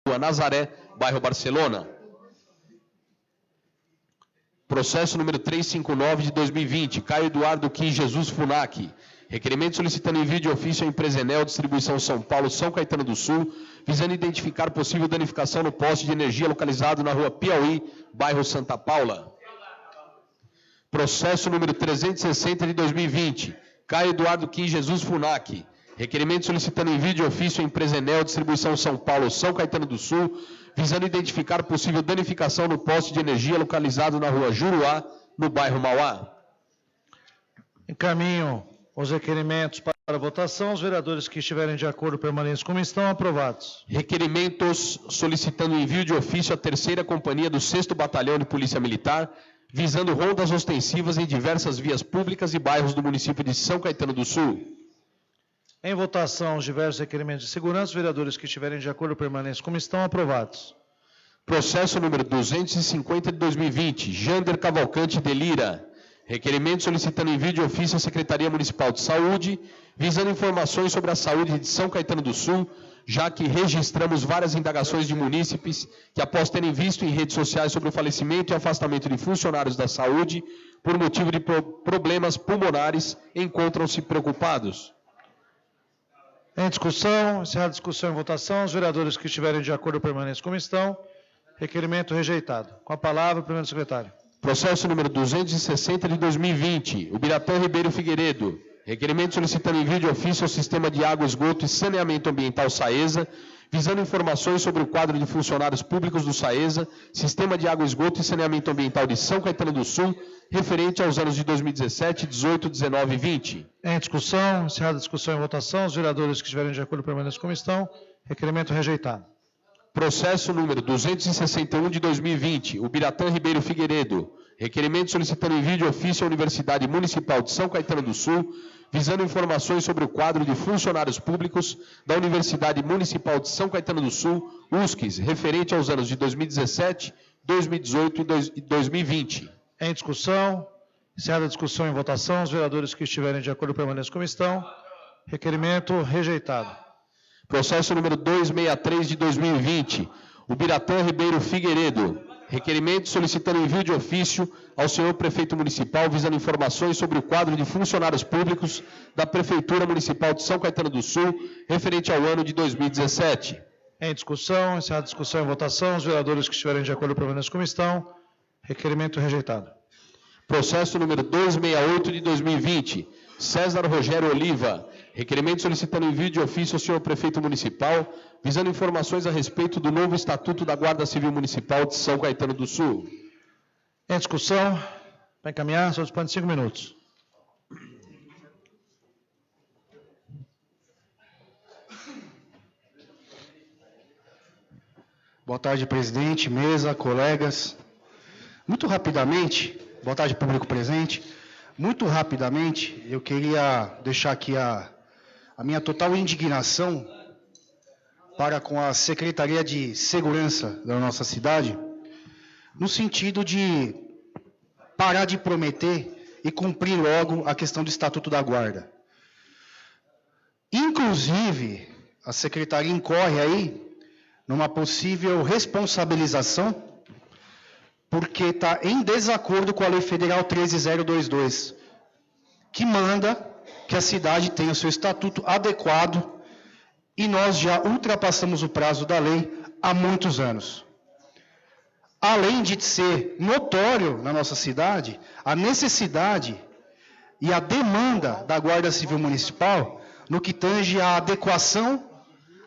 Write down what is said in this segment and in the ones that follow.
Rua Nazaré, bairro Barcelona. Processo número 359 de 2020, Caio Eduardo Kim Jesus Funac. Requerimento solicitando envio de ofício à empresa Enel Distribuição São Paulo, São Caetano do Sul, visando identificar possível danificação no poste de energia localizado na rua Piauí, bairro Santa Paula. Processo número 360 de 2020, Caio Eduardo Kim Jesus Funac. Requerimento solicitando envio de ofício à empresa Enel Distribuição São Paulo, São Caetano do Sul, visando identificar possível danificação no poste de energia localizado na rua Juruá, no bairro Mauá. Encaminho os requerimentos para votação. Os vereadores que estiverem de acordo permaneçam como estão. Aprovados. Requerimentos solicitando envio de ofício à 3ª Companhia do 6º Batalhão de Polícia Militar, visando rondas ostensivas em diversas vias públicas e bairros do município de São Caetano do Sul. Em votação, os diversos requerimentos de segurança. Os vereadores que estiverem de acordo permaneçam como estão. Aprovados. Processo número 250 de 2020, Jander Cavalcante de Lira. Requerimento solicitando envio de ofício à Secretaria Municipal de Saúde, visando informações sobre a saúde de São Caetano do Sul, já que registramos várias indagações de munícipes que, após terem visto em redes sociais sobre o falecimento e afastamento de funcionários da saúde por motivo de problemas pulmonares, encontram-se preocupados. Em discussão, encerrada a discussão e votação, os vereadores que estiverem de acordo permaneçam como estão. Requerimento rejeitado. Com a palavra, o primeiro secretário. Processo número 260 de 2020, Ubiratã Ribeiro Figueiredo. Requerimento solicitando envio de ofício ao Sistema de Água, Esgoto e Saneamento Ambiental SAESA, visando informações sobre o quadro de funcionários públicos do SAESA, Sistema de Água, Esgoto e Saneamento Ambiental de São Caetano do Sul, referente aos anos de 2017, 18, 19 e 20. Em discussão, encerrada a discussão e votação, os vereadores que estiverem de acordo permaneçam como estão. Requerimento rejeitado. Processo número 261 de 2020, Ubiratã Ribeiro Figueiredo. Requerimento solicitando envio de ofício à Universidade Municipal de São Caetano do Sul, visando informações sobre o quadro de funcionários públicos da Universidade Municipal de São Caetano do Sul, USCS, referente aos anos de 2017, 2018 e 2020. Em discussão, encerrada a discussão e votação, os vereadores que estiverem de acordo permaneçam como estão. Requerimento rejeitado. Processo número 263 de 2020, Ubiratã Ribeiro Figueiredo. Requerimento solicitando envio de ofício ao senhor prefeito municipal, visando informações sobre o quadro de funcionários públicos da Prefeitura Municipal de São Caetano do Sul, referente ao ano de 2017. Em discussão, encerrada a discussão e votação, os vereadores que estiverem de acordo permaneçam como estão. Requerimento rejeitado. Processo número 268 de 2020, César Rogério Oliva. Requerimento solicitando envio de ofício ao senhor prefeito municipal, visando informações a respeito do novo Estatuto da Guarda Civil Municipal de São Caetano do Sul. Em discussão, para encaminhar, só dispõe de 5 minutos. Boa tarde, presidente, mesa, colegas. Muito rapidamente, boa tarde, público presente. Muito rapidamente, eu queria deixar aqui a minha total indignação para com a Secretaria de Segurança da nossa cidade, no sentido de parar de prometer e cumprir logo a questão do Estatuto da Guarda. Inclusive, a Secretaria incorre aí numa possível responsabilização, porque está em desacordo com a Lei Federal 13.022, que manda que a cidade tenha o seu estatuto adequado, e nós já ultrapassamos o prazo da lei há muitos anos. Além de ser notório na nossa cidade a necessidade e a demanda da Guarda Civil Municipal no que tange à adequação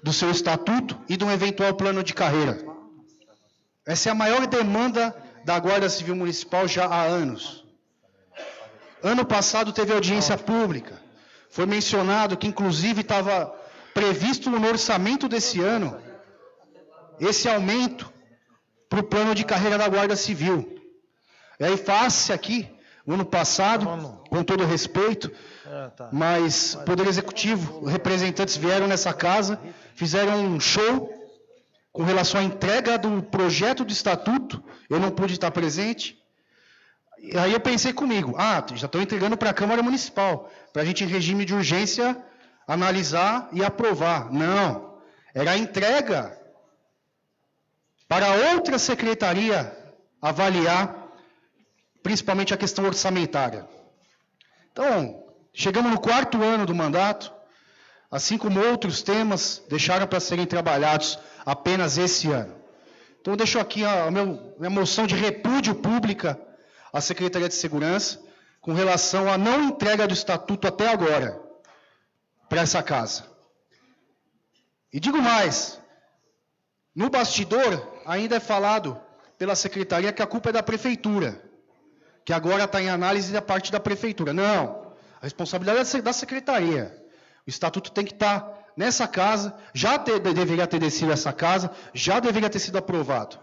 do seu estatuto e de um eventual plano de carreira. Essa é a maior demanda da Guarda Civil Municipal já há anos. Ano passado teve audiência pública. Foi mencionado que, inclusive, estava previsto no orçamento desse ano esse aumento para o plano de carreira da Guarda Civil. E aí faz-se aqui, no ano passado, com todo respeito, mas o Poder Executivo, representantes vieram nessa casa, fizeram um show com relação à entrega do projeto do estatuto, eu não pude estar presente. E aí eu pensei comigo, já estão entregando para a Câmara Municipal, para a gente, em regime de urgência, analisar e aprovar. Não, era a entrega para outra secretaria avaliar, principalmente a questão orçamentária. Então, chegamos no 4º ano do mandato, assim como outros temas deixaram para serem trabalhados apenas esse ano. Então, eu deixo aqui a minha moção de repúdio pública à Secretaria de Segurança, com relação à não entrega do estatuto até agora, para essa casa. E digo mais, no bastidor, ainda é falado pela Secretaria que a culpa é da Prefeitura, que agora está em análise da parte da Prefeitura. Não, a responsabilidade é da Secretaria. O estatuto tem que estar nessa casa, deveria ter descido essa casa, já deveria ter sido aprovado.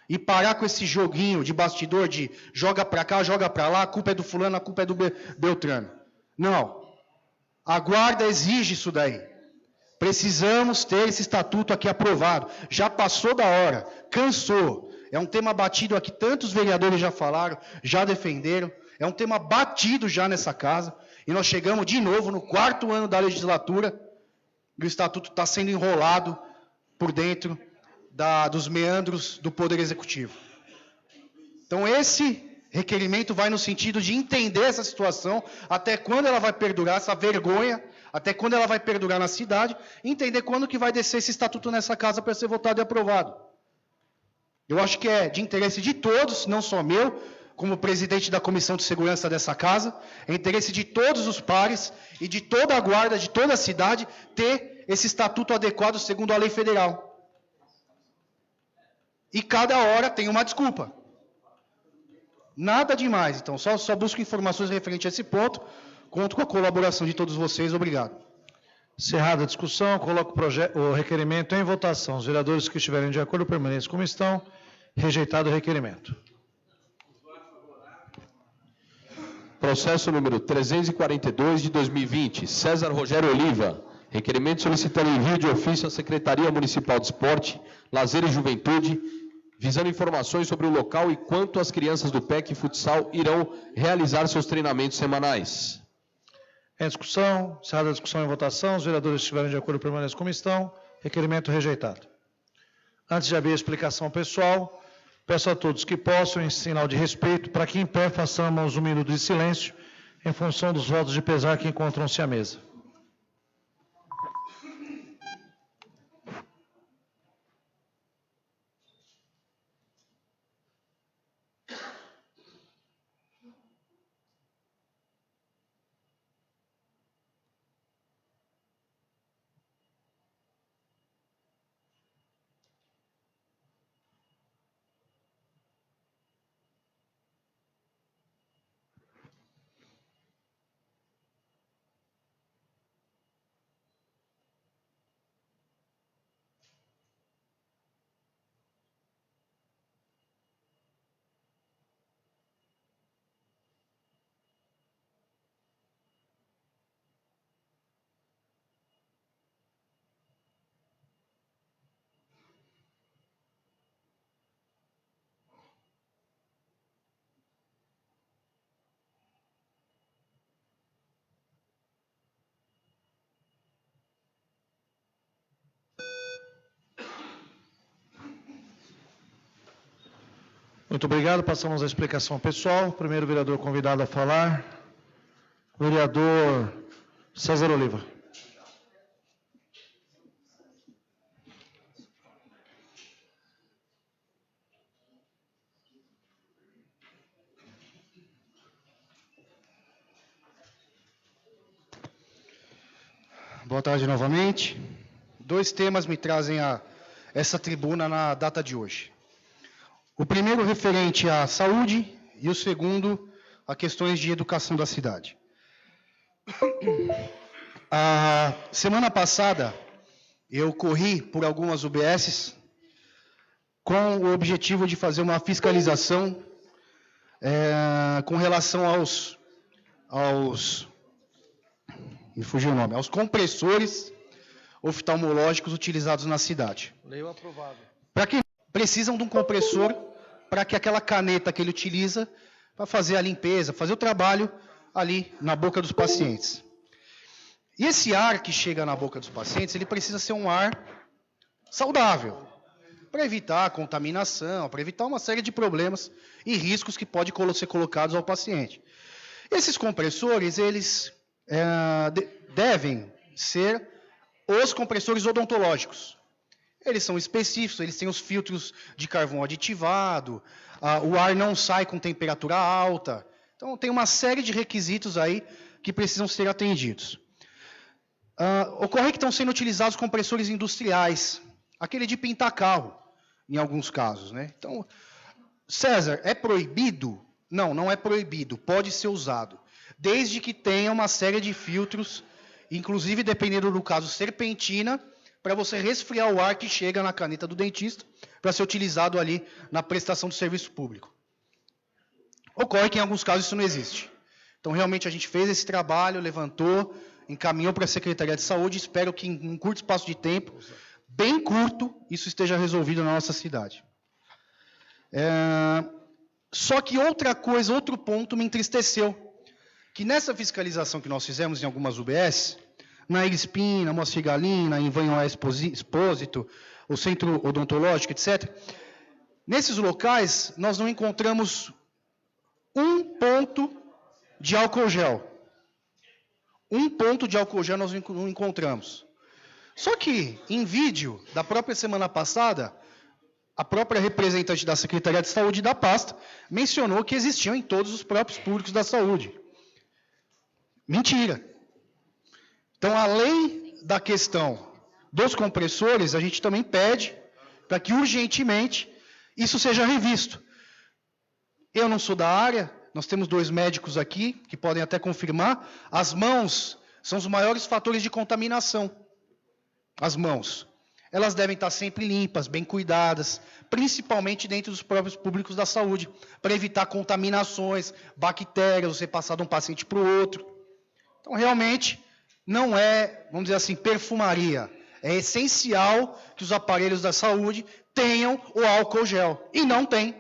E parar com esse joguinho de bastidor, de joga para cá, joga para lá, a culpa é do fulano, a culpa é do Beltrano. Não. A guarda exige isso daí. Precisamos ter esse estatuto aqui aprovado. Já passou da hora, cansou. É um tema batido aqui, tantos vereadores já falaram, já defenderam. É um tema batido já nessa casa. E nós chegamos de novo no 4º ano da legislatura, e o estatuto está sendo enrolado por dentro dos meandros do Poder Executivo. Então, esse requerimento vai no sentido de entender essa situação, até quando ela vai perdurar, essa vergonha, até quando ela vai perdurar na cidade, e entender quando que vai descer esse estatuto nessa casa para ser votado e aprovado. Eu acho que é de interesse de todos, não só meu, como presidente da Comissão de Segurança dessa casa, é interesse de todos os pares e de toda a guarda, de toda a cidade, ter esse estatuto adequado segundo a lei federal. E cada hora tem uma desculpa. Nada demais. Então, só busco informações referentes a esse ponto. Conto com a colaboração de todos vocês. Obrigado. Encerrada a discussão, coloco o requerimento em votação. Os vereadores que estiverem de acordo permaneçam como estão. Rejeitado o requerimento. Processo número 342 de 2020, César Rogério Oliva. Requerimento solicitando envio de ofício à Secretaria Municipal de Esporte, Lazer e Juventude, visando informações sobre o local e quanto as crianças do PEC Futsal irão realizar seus treinamentos semanais. Em discussão, encerrada a discussão em votação, os vereadores que estiverem de acordo permaneçam como estão. Requerimento rejeitado. Antes de abrir a explicação pessoal, peço a todos que possam, em sinal de respeito, para que em pé façamos um minuto de silêncio, em função dos votos de pesar que encontram-se à mesa. Muito obrigado. Passamos à explicação pessoal. Primeiro vereador convidado a falar, vereador César Oliva. Boa tarde novamente. 2 temas me trazem a essa tribuna na data de hoje. O primeiro referente à saúde e o segundo a questões de educação da cidade. A semana passada, eu corri por algumas UBSs com o objetivo de fazer uma fiscalização com relação aos me fugiu o nome, aos compressores oftalmológicos utilizados na cidade. Lei aprovada. Para que precisam de um compressor para que aquela caneta que ele utiliza para fazer a limpeza, fazer o trabalho ali na boca dos pacientes. E esse ar que chega na boca dos pacientes, ele precisa ser um ar saudável. para evitar a contaminação, para evitar uma série de problemas e riscos que podem ser colocados ao paciente. Esses compressores, eles devem ser os compressores odontológicos. Eles são específicos, eles têm os filtros de carvão aditivado, o ar não sai com temperatura alta. Então, tem uma série de requisitos aí que precisam ser atendidos. Ocorre que estão sendo utilizados compressores industriais, aquele de pintar carro, em alguns casos, né? Então, César, é proibido? Não, não é proibido, pode ser usado, desde que tenha uma série de filtros, inclusive, dependendo do caso, serpentina, para você resfriar o ar que chega na caneta do dentista, para ser utilizado ali na prestação do serviço público. Ocorre que, em alguns casos, isso não existe. Então, realmente, a gente fez esse trabalho, levantou, encaminhou para a Secretaria de Saúde, espero que, em um curto espaço de tempo, bem curto, isso esteja resolvido na nossa cidade. Só que outra coisa, outro ponto me entristeceu, que nessa fiscalização que nós fizemos em algumas UBS, na Irispim, na Moacir Galim, na Invanho Expósito, o Centro Odontológico, etc., nesses locais nós não encontramos um ponto de álcool gel. Um ponto de álcool gel nós não encontramos. Só que, em vídeo da própria semana passada, a própria representante da Secretaria de Saúde da pasta mencionou que existiam em todos os próprios públicos da saúde. Mentira. Então, além da questão dos compressores, a gente também pede para que urgentemente isso seja revisto. Eu não sou da área, nós temos 2 médicos aqui que podem até confirmar, as mãos são os maiores fatores de contaminação. As mãos. Elas devem estar sempre limpas, bem cuidadas, principalmente dentro dos próprios públicos da saúde, para evitar contaminações, bactérias, você passar de um paciente para o outro. Então, realmente, não é, vamos dizer assim, perfumaria. É essencial que os aparelhos da saúde tenham o álcool gel. E não tem.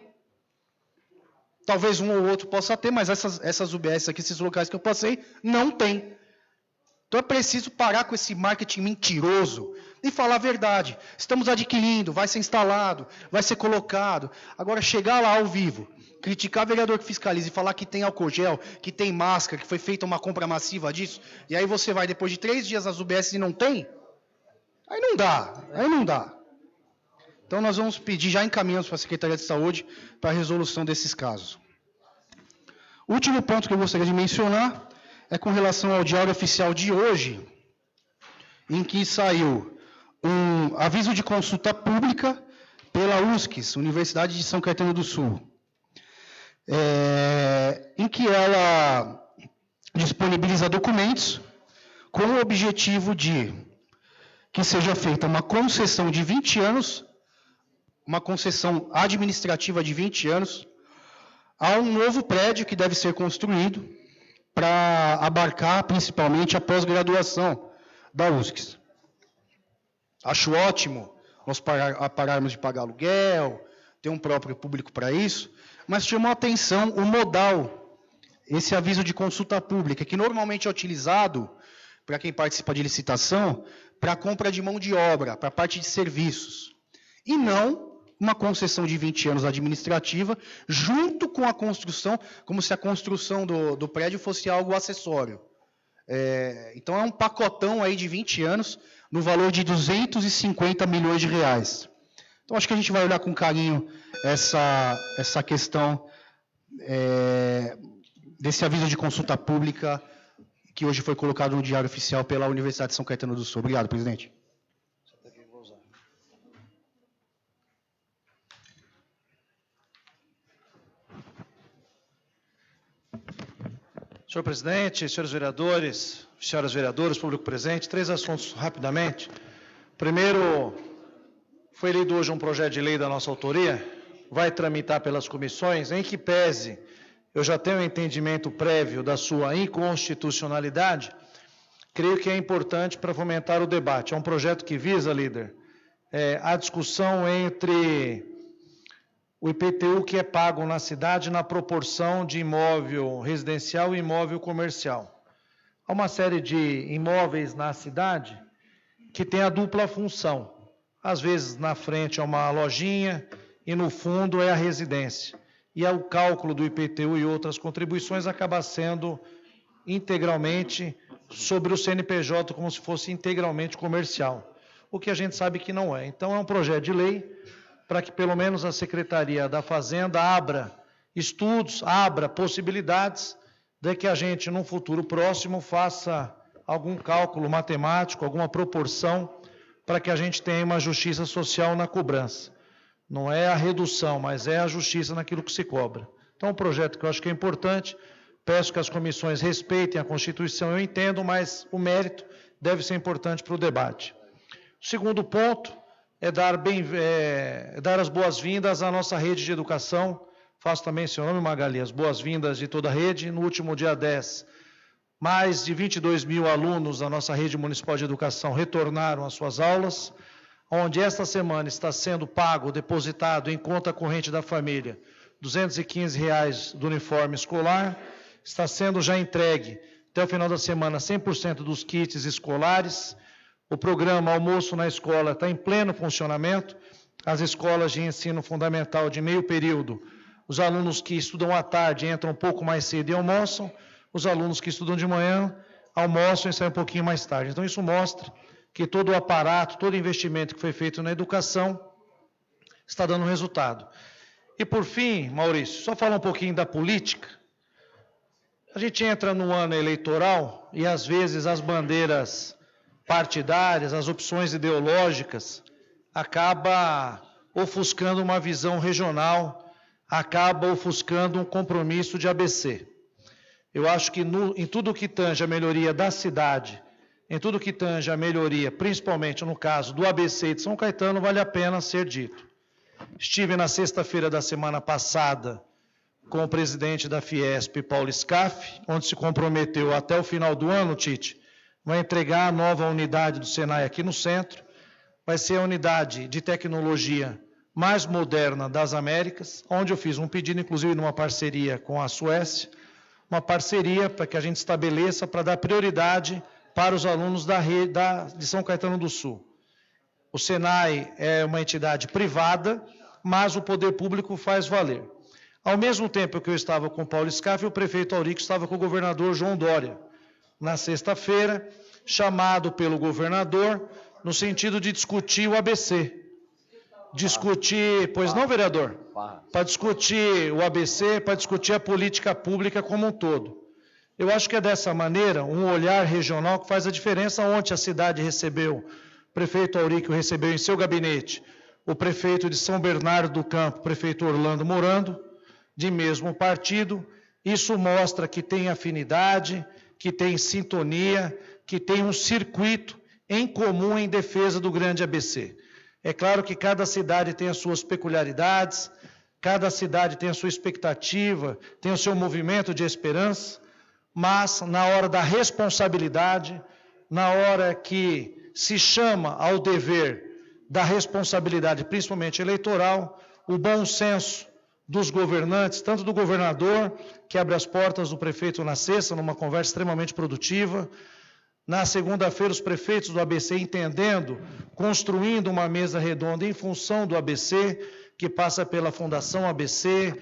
Talvez um ou outro possa ter, mas essas UBS aqui, esses locais que eu passei, não tem. Então é preciso parar com esse marketing mentiroso e falar a verdade. Estamos adquirindo, vai ser instalado, vai ser colocado. Agora, chegar lá ao vivo, criticar o vereador que fiscaliza e falar que tem álcool gel, que tem máscara, que foi feita uma compra massiva disso, e aí você vai depois de 3 dias às UBS e não tem, aí não dá. Então nós vamos pedir, já encaminhamos para a Secretaria de Saúde, para a resolução desses casos. O último ponto que eu gostaria de mencionar é com relação ao diário oficial de hoje, em que saiu um aviso de consulta pública pela USCS, Universidade de São Caetano do Sul, em que ela disponibiliza documentos com o objetivo de que seja feita uma concessão de 20 anos, uma concessão administrativa de 20 anos, a um novo prédio que deve ser construído para abarcar principalmente a pós-graduação da USCS. Acho ótimo nós pararmos de pagar aluguel, ter um próprio público para isso, mas chamou a atenção o modal, esse aviso de consulta pública, que normalmente é utilizado para quem participa de licitação, para a compra de mão de obra, para a parte de serviços, e não uma concessão de 20 anos administrativa, junto com a construção, como se a construção do prédio fosse algo acessório. Então, é um pacotão aí de 20 anos, no valor de 250 milhões de reais. Então, acho que a gente vai olhar com carinho essa questão desse aviso de consulta pública, que hoje foi colocado no Diário Oficial pela Universidade de São Caetano do Sul. Obrigado, presidente. Senhor presidente, senhores vereadores, senhoras vereadoras, público presente, 3 assuntos rapidamente. Primeiro, foi lido hoje um projeto de lei da nossa autoria, vai tramitar pelas comissões, em que pese eu já tenho um entendimento prévio da sua inconstitucionalidade, creio que é importante para fomentar o debate. É um projeto que visa, líder, a discussão entre o IPTU que é pago na cidade na proporção de imóvel residencial e imóvel comercial. Há uma série de imóveis na cidade que tem a dupla função. Às vezes, na frente é uma lojinha e no fundo é a residência. E o cálculo do IPTU e outras contribuições acaba sendo integralmente sobre o CNPJ, como se fosse integralmente comercial, o que a gente sabe que não é. Então, é um projeto de lei para que, pelo menos, a Secretaria da Fazenda abra estudos, abra possibilidades de que a gente, num futuro próximo, faça algum cálculo matemático, alguma proporção, para que a gente tenha uma justiça social na cobrança. Não é a redução, mas é a justiça naquilo que se cobra. Então, é um projeto que eu acho que é importante. Peço que as comissões respeitem a Constituição, eu entendo, mas o mérito deve ser importante para o debate. O segundo ponto é dar as boas-vindas à nossa rede de educação. Faço também, seu nome, Magali, as boas-vindas de toda a rede. No último dia 10, mais de 22 mil alunos da nossa rede municipal de educação retornaram às suas aulas, onde esta semana está sendo pago, depositado em conta corrente da família, R$ 215 do uniforme escolar. Está sendo já entregue, até o final da semana, 100% dos kits escolares. O programa Almoço na Escola está em pleno funcionamento. As escolas de ensino fundamental de meio período, os alunos que estudam à tarde entram um pouco mais cedo e almoçam. Os alunos que estudam de manhã almoçam e saem um pouquinho mais tarde. Então, isso mostra que todo o aparato, todo o investimento que foi feito na educação está dando resultado. E, por fim, Maurício, só falar um pouquinho da política. A gente entra no ano eleitoral e, às vezes, as bandeiras partidárias, as opções ideológicas, acaba ofuscando uma visão regional, acaba ofuscando um compromisso de ABC. Eu acho que em tudo que tange a melhoria da cidade, em tudo que tange a melhoria, principalmente no caso do ABC de São Caetano, vale a pena ser dito. Estive na sexta-feira da semana passada com o presidente da Fiesp, Paulo Scaff, onde se comprometeu até o final do ano, Tite, vai entregar a nova unidade do Senai aqui no centro. Vai ser a unidade de tecnologia mais moderna das Américas, onde eu fiz um pedido, inclusive numa parceria com a Suécia, uma parceria para que a gente estabeleça para dar prioridade para os alunos de São Caetano do Sul. O Senai é uma entidade privada, mas o poder público faz valer. Ao mesmo tempo que eu estava com o Paulo Scaff, o prefeito Aurico estava com o governador João Dória, na sexta-feira, chamado pelo governador, no sentido de discutir o ABC. Discutir, pois não, vereador? Para discutir o ABC, para discutir a política pública como um todo. Eu acho que é dessa maneira, um olhar regional que faz a diferença. Ontem a cidade recebeu, o prefeito Aurico recebeu em seu gabinete o prefeito de São Bernardo do Campo, o prefeito Orlando Morando, de mesmo partido. Isso mostra que tem afinidade, que tem sintonia, que tem um circuito em comum em defesa do grande ABC. É claro que cada cidade tem as suas peculiaridades, cada cidade tem a sua expectativa, tem o seu movimento de esperança, mas na hora da responsabilidade, na hora que se chama ao dever da responsabilidade, principalmente eleitoral, o bom senso dos governantes, tanto do governador, que abre as portas do prefeito na sexta, numa conversa extremamente produtiva. Na segunda-feira, os prefeitos do ABC entendendo, construindo uma mesa redonda em função do ABC, que passa pela Fundação ABC,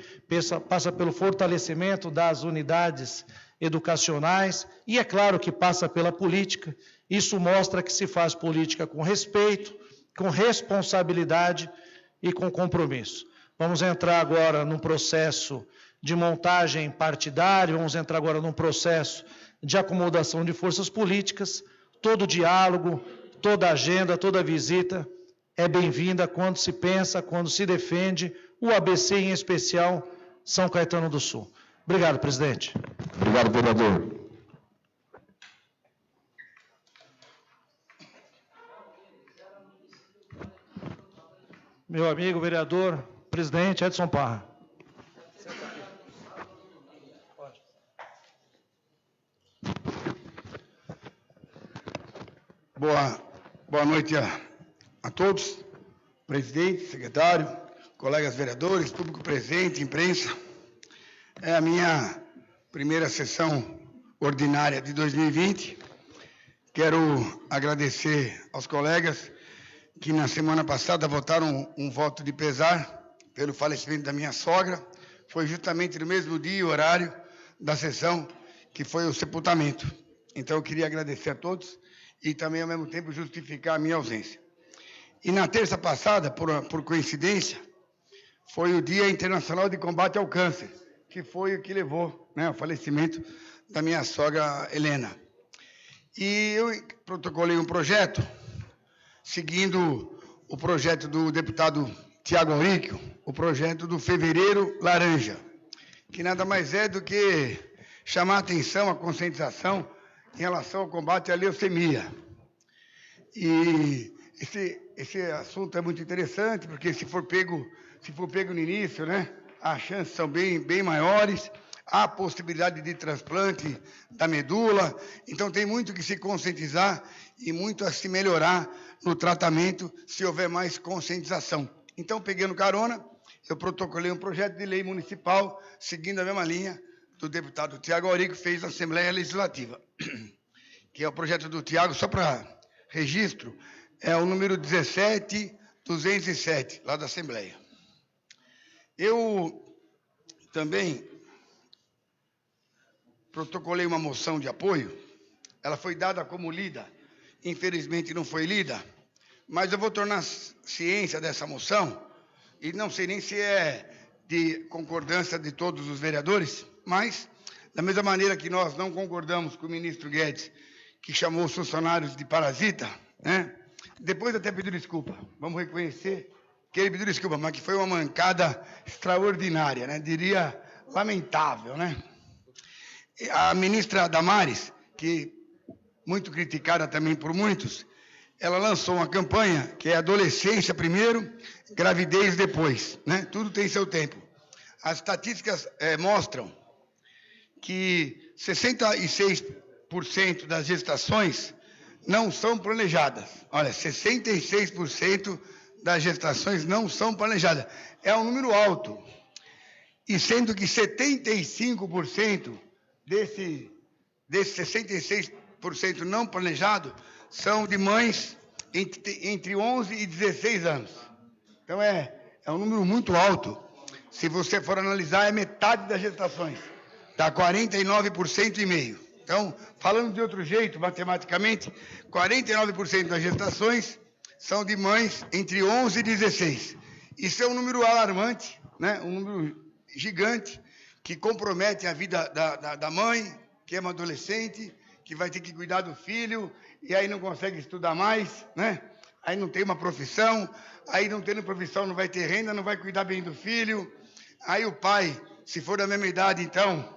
passa pelo fortalecimento das unidades educacionais e, é claro, que passa pela política. Isso mostra que se faz política com respeito, com responsabilidade e com compromisso. Vamos entrar agora num processo de montagem partidária, vamos entrar agora num processo de acomodação de forças políticas. Todo diálogo, toda agenda, toda visita é bem-vinda quando se pensa, quando se defende o ABC, em especial São Caetano do Sul. Obrigado, presidente. Obrigado, vereador. Meu amigo vereador, presidente Edson Parra. Boa noite a todos, presidente, secretário, colegas vereadores, público presente, imprensa. É a minha primeira sessão ordinária de 2020. Quero agradecer aos colegas que na semana passada votaram um voto de pesar pelo falecimento da minha sogra. Foi justamente no mesmo dia e horário da sessão que foi o sepultamento. Então, eu queria agradecer a todos e também, ao mesmo tempo, justificar a minha ausência. E na terça passada, por coincidência, foi o Dia Internacional de Combate ao Câncer, que foi o que levou, né, ao falecimento da minha sogra Helena. E eu protocolei um projeto, seguindo o projeto do deputado Tiago Auríquio, o projeto do Fevereiro Laranja, que nada mais é do que chamar a atenção, a conscientização em relação ao combate à leucemia. E esse assunto é muito interessante, porque se for pego no início, né, as chances são bem maiores, há possibilidade de transplante da medula, então tem muito que se conscientizar e muito a se melhorar no tratamento se houver mais conscientização. Então, pegando carona, eu protocolei um projeto de lei municipal, seguindo a mesma linha do deputado Tiago Auríquio, que fez na Assembleia Legislativa, que é o projeto do Tiago, só para registro, é o número 17207, lá da Assembleia. Eu também protocolei uma moção de apoio, ela foi dada como lida, infelizmente não foi lida, mas eu vou tornar ciência dessa moção, e não sei nem se é de concordância de todos os vereadores, mas, da mesma maneira que nós não concordamos com o ministro Guedes, que chamou os funcionários de parasita, né? Depois até pediu desculpa, vamos reconhecer que ele pediu desculpa, mas que foi uma mancada extraordinária, né? Diria lamentável, né? A ministra Damares, que muito criticada também por muitos, ela lançou uma campanha que é adolescência primeiro, gravidez depois, né? Tudo tem seu tempo. As estatísticas mostram que 66% das gestações não são planejadas. Olha, 66% das gestações não são planejadas. É um número alto. E sendo que 75% desses 66% não planejado são de mães entre 11 e 16 anos. Então, é um número muito alto. Se você for analisar, é metade das gestações. Dá 49,5%. Então, falando de outro jeito, matematicamente, 49% das gestações são de mães entre 11 e 16. Isso é um número alarmante, né? Um número gigante, que compromete a vida da mãe, que é uma adolescente, que vai ter que cuidar do filho, e aí não consegue estudar mais, né? Aí não tem uma profissão, aí não tendo profissão não vai ter renda, não vai cuidar bem do filho. Aí o pai, se for da mesma idade, então,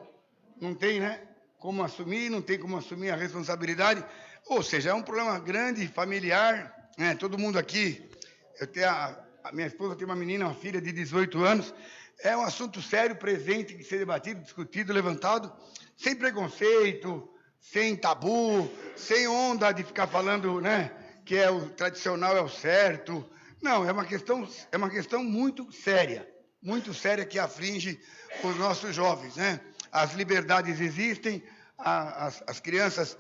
não tem, né, como assumir, não tem como assumir a responsabilidade. Ou seja, é um problema grande, familiar, né? Todo mundo aqui, a minha esposa tem uma menina, uma filha de 18 anos, é um assunto sério, presente, que ser debatido, discutido, levantado, sem preconceito, sem tabu, sem onda de ficar falando, né, que é o tradicional, é o certo. Não, é uma questão muito séria que aflige os nossos jovens, né? As liberdades existem, as crianças,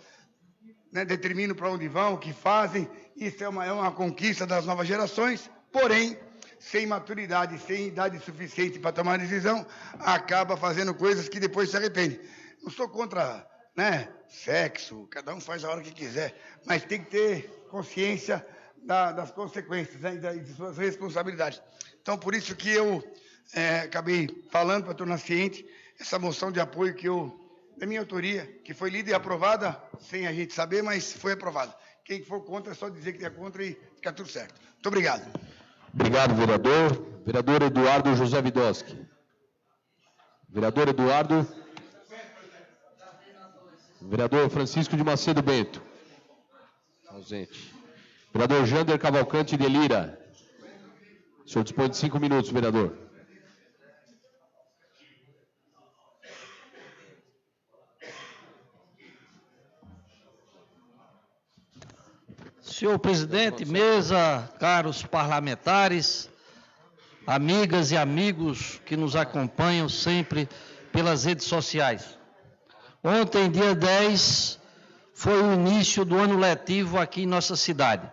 né, determinam para onde vão, o que fazem, isso é uma conquista das novas gerações, porém, sem maturidade, sem idade suficiente para tomar decisão, acaba fazendo coisas que depois se arrepende. Não sou contra, né, sexo, cada um faz a hora que quiser, mas tem que ter consciência das consequências, né, e de suas responsabilidades. Então, por isso que eu acabei falando para tornar ciente essa moção de apoio da minha autoria, que foi lida e aprovada, sem a gente saber, mas foi aprovada. Quem for contra, é só dizer que é contra e fica tudo certo. Muito obrigado. Obrigado, vereador. Vereador Eduardo José Vidosky. Vereador Eduardo. Vereador Francisco de Macedo Bento. Ausente. Vereador Jander Cavalcante de Lira. O senhor dispõe de 5 minutos, vereador. Senhor presidente, mesa, caros parlamentares, amigas e amigos que nos acompanham sempre pelas redes sociais. Ontem, dia 10, foi o início do ano letivo aqui em nossa cidade.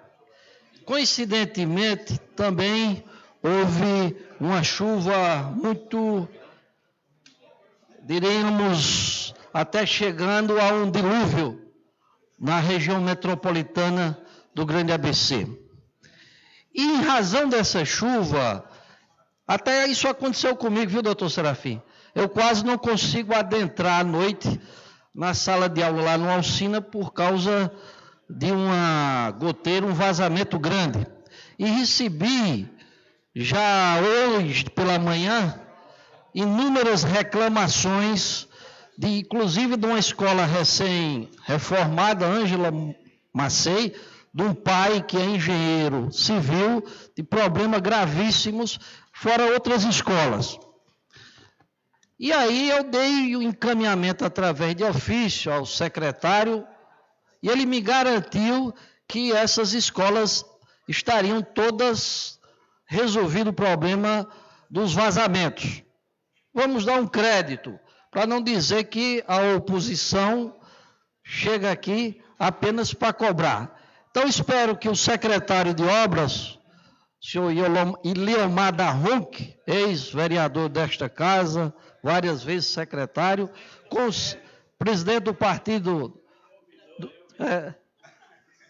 Coincidentemente, também houve uma chuva muito, diríamos, até chegando a um dilúvio na região metropolitana do Grande ABC. E em razão dessa chuva, até isso aconteceu comigo, viu, doutor Serafim? Eu quase não consigo adentrar à noite na sala de aula lá no Alcina por causa de uma goteira, um vazamento grande. E recebi, já hoje pela manhã, inúmeras reclamações, inclusive de uma escola recém-reformada, Ângela Macei, de um pai que é engenheiro civil, de problemas gravíssimos, fora outras escolas. E aí eu dei o encaminhamento através de ofício ao secretário, e ele me garantiu que essas escolas estariam todas resolvido o problema dos vazamentos. Vamos dar um crédito, para não dizer que a oposição chega aqui apenas para cobrar. Então, espero que o secretário de Obras, senhor Iliomar da Ronque, ex-vereador desta casa, várias vezes secretário, com o presidente do partido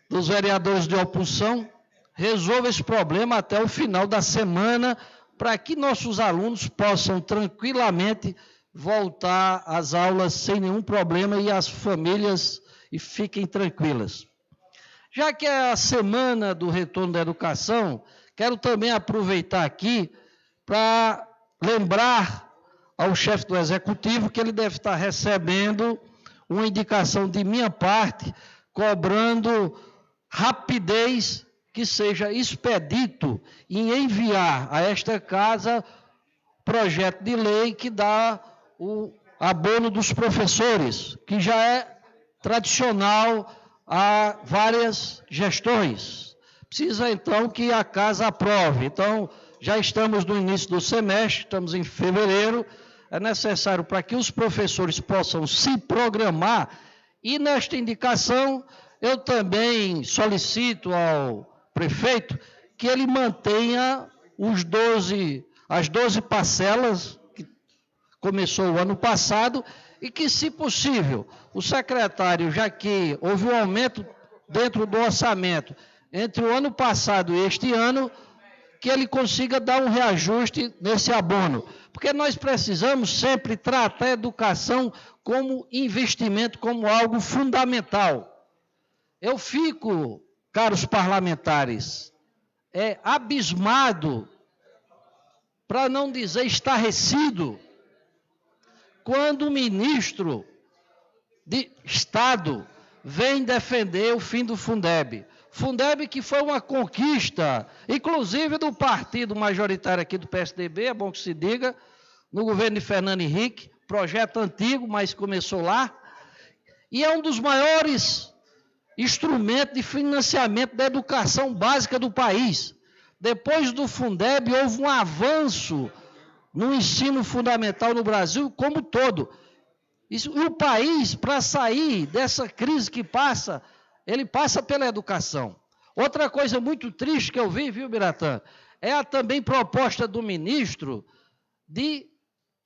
dos vereadores de oposição, resolva esse problema até o final da semana, para que nossos alunos possam tranquilamente voltar às aulas sem nenhum problema e as famílias fiquem tranquilas. Já que é a semana do retorno da educação, quero também aproveitar aqui para lembrar ao chefe do Executivo que ele deve estar recebendo uma indicação de minha parte, cobrando rapidez que seja expedito em enviar a esta casa projeto de lei que dá o abono dos professores, que já é tradicional há várias gestões. Precisa, então, que a casa aprove. Então, já estamos no início do semestre, estamos em fevereiro, é necessário para que os professores possam se programar, e nesta indicação eu também solicito ao prefeito que ele mantenha as 12 parcelas que começou o ano passado, e que, se possível, o secretário, já que houve um aumento dentro do orçamento entre o ano passado e este ano, que ele consiga dar um reajuste nesse abono. Porque nós precisamos sempre tratar a educação como investimento, como algo fundamental. Eu fico, caros parlamentares, abismado, para não dizer estarrecido, quando o ministro de Estado vem defender o fim do Fundeb. Fundeb que foi uma conquista, inclusive do partido majoritário aqui do PSDB, é bom que se diga, no governo de Fernando Henrique, projeto antigo, mas começou lá, e é um dos maiores instrumentos de financiamento da educação básica do país. Depois do Fundeb, houve um avanço no ensino fundamental no Brasil como um todo. E o país, para sair dessa crise que passa, ele passa pela educação. Outra coisa muito triste que eu vi, viu, Biratã, é a também proposta do ministro de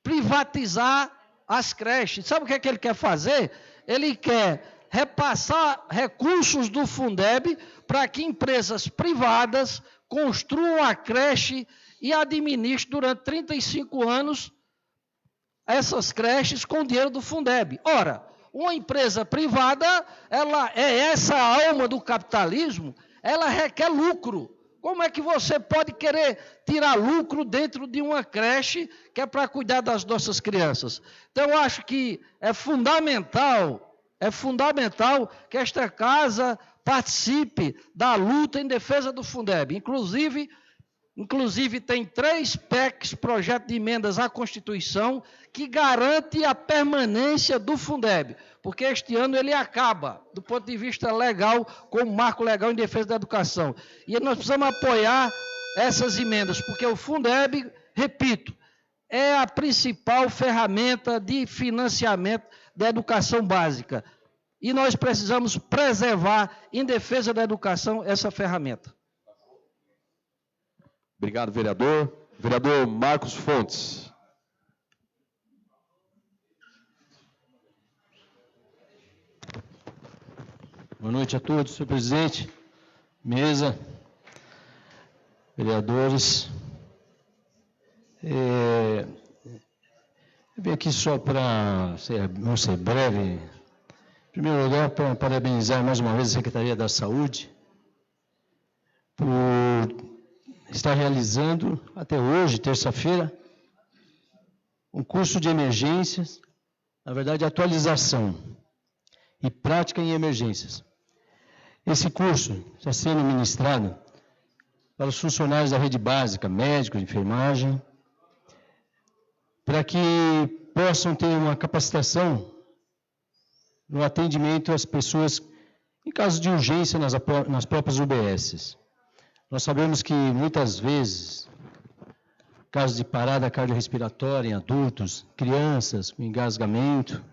privatizar as creches. Sabe o que é que ele quer fazer? Ele quer repassar recursos do Fundeb para que empresas privadas construam a creche e administrem durante 35 anos essas creches com dinheiro do Fundeb. Ora, uma empresa privada, ela é essa alma do capitalismo, ela requer lucro. Como é que você pode querer tirar lucro dentro de uma creche que é para cuidar das nossas crianças? Então, eu acho que é fundamental que esta casa participe da luta em defesa do Fundeb. Inclusive tem 3 PECs, projeto de emendas à Constituição, que garante a permanência do Fundeb, porque este ano ele acaba, do ponto de vista legal, como marco legal em defesa da educação. E nós precisamos apoiar essas emendas, porque o Fundeb, repito, é a principal ferramenta de financiamento da educação básica. E nós precisamos preservar, em defesa da educação, essa ferramenta. Obrigado, vereador. Vereador Marcos Fontes. Boa noite a todos, senhor presidente, mesa, vereadores. Eu vim aqui só para ser breve. Em primeiro lugar, para parabenizar mais uma vez a Secretaria da Saúde por estar realizando, até hoje, terça-feira, um curso de emergências, na verdade, atualização e prática em emergências. Esse curso está sendo ministrado para os funcionários da rede básica, médicos, enfermagem, para que possam ter uma capacitação no atendimento às pessoas em caso de urgência nas próprias UBSs. Nós sabemos que muitas vezes, casos de parada cardiorrespiratória em adultos, crianças com engasgamento,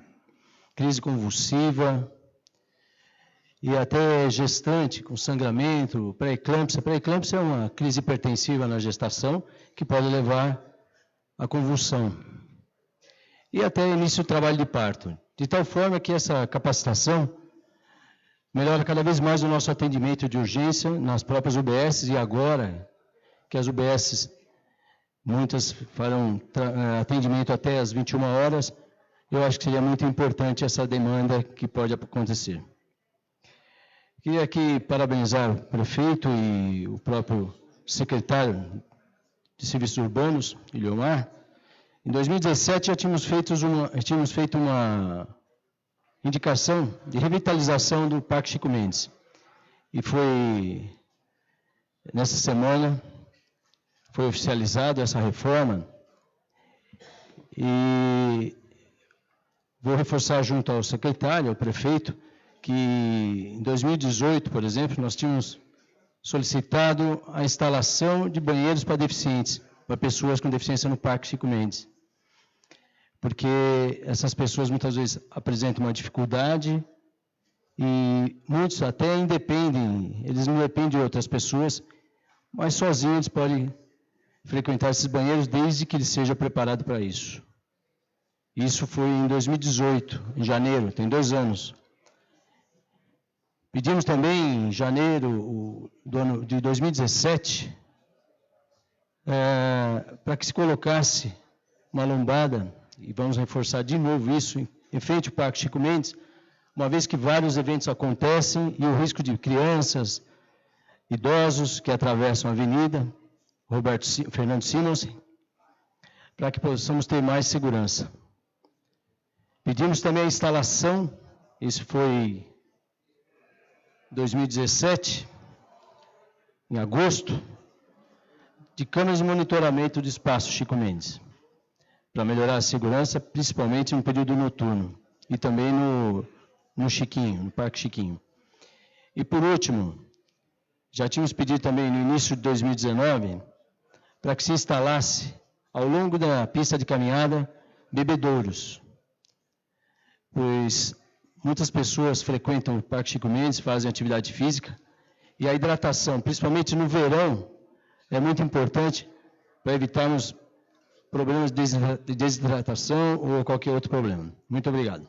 crise convulsiva, e até gestante com sangramento, pré-eclâmpsia. Pré-eclâmpsia é uma crise hipertensiva na gestação que pode levar à convulsão. E até início do trabalho de parto. De tal forma que essa capacitação melhora cada vez mais o nosso atendimento de urgência nas próprias UBSs, e agora que as UBSs, muitas farão atendimento até às 21 horas, eu acho que seria muito importante essa demanda que pode acontecer. Queria aqui parabenizar o prefeito e o próprio secretário de Serviços Urbanos, Iliomar. Em 2017 já tínhamos feito uma indicação de revitalização do Parque Chico Mendes. E foi, nessa semana, foi oficializada essa reforma. E vou reforçar junto ao secretário, ao prefeito, que em 2018, por exemplo, nós tínhamos solicitado a instalação de banheiros para deficientes, para pessoas com deficiência no Parque Chico Mendes. Porque essas pessoas muitas vezes apresentam uma dificuldade e muitos até independem, eles não dependem de outras pessoas, mas sozinhos eles podem frequentar esses banheiros desde que ele seja preparado para isso. Isso foi em 2018, em janeiro, tem 2 anos. Pedimos também, em janeiro do ano de 2017, para que se colocasse uma lombada, e vamos reforçar de novo isso, em frente ao Parque Chico Mendes, uma vez que vários eventos acontecem e o risco de crianças, idosos que atravessam a avenida, Fernando Simons, para que possamos ter mais segurança. Pedimos também a instalação, isso foi 2017, em agosto, de câmeras de monitoramento do espaço Chico Mendes, para melhorar a segurança, principalmente no período noturno, e também no Chiquinho, no Parque Chiquinho. E por último, já tínhamos pedido também no início de 2019, para que se instalasse, ao longo da pista de caminhada, bebedouros, pois muitas pessoas frequentam o Parque Chico Mendes, fazem atividade física, e a hidratação, principalmente no verão, é muito importante para evitarmos problemas de desidratação ou qualquer outro problema. Muito obrigado.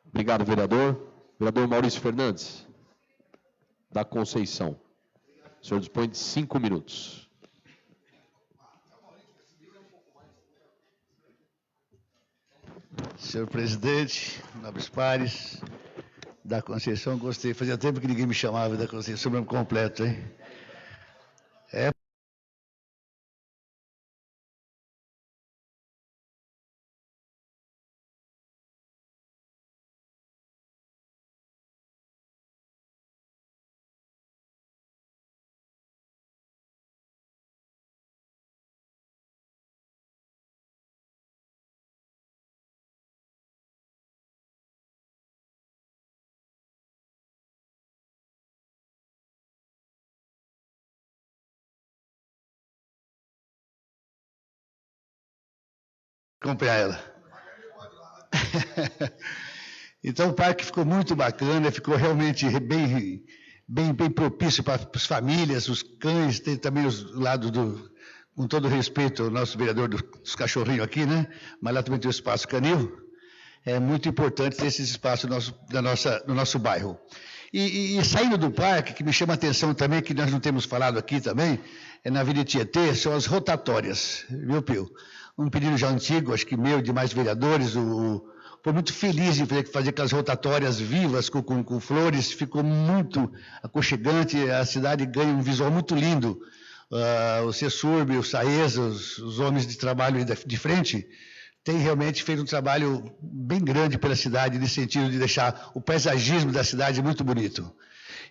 Obrigado, vereador. Vereador Maurício Fernandes, da Conceição. O senhor dispõe de 5 minutos. Senhor presidente, nobres pares, da Conceição, gostei. Fazia tempo que ninguém me chamava da Conceição, nome completo, hein? Acompanhar ela. Então o parque ficou muito bacana, ficou realmente bem propício para as famílias, os cães, tem também os lados com todo respeito ao nosso vereador dos cachorrinhos aqui, né? Mas lá também tem o espaço canil. É muito importante ter esses espaços no nosso bairro. E saindo do parque, que me chama a atenção também, que nós não temos falado aqui também, é na Avenida Tietê, são as rotatórias, viu, Pio? Um pedido já antigo, acho que meu e de mais vereadores, foi muito feliz em fazer aquelas rotatórias vivas com flores, ficou muito aconchegante, a cidade ganha um visual muito lindo. O CESURB, o SAESA, os homens de trabalho de frente, têm realmente feito um trabalho bem grande pela cidade, no sentido de deixar o paisagismo da cidade muito bonito.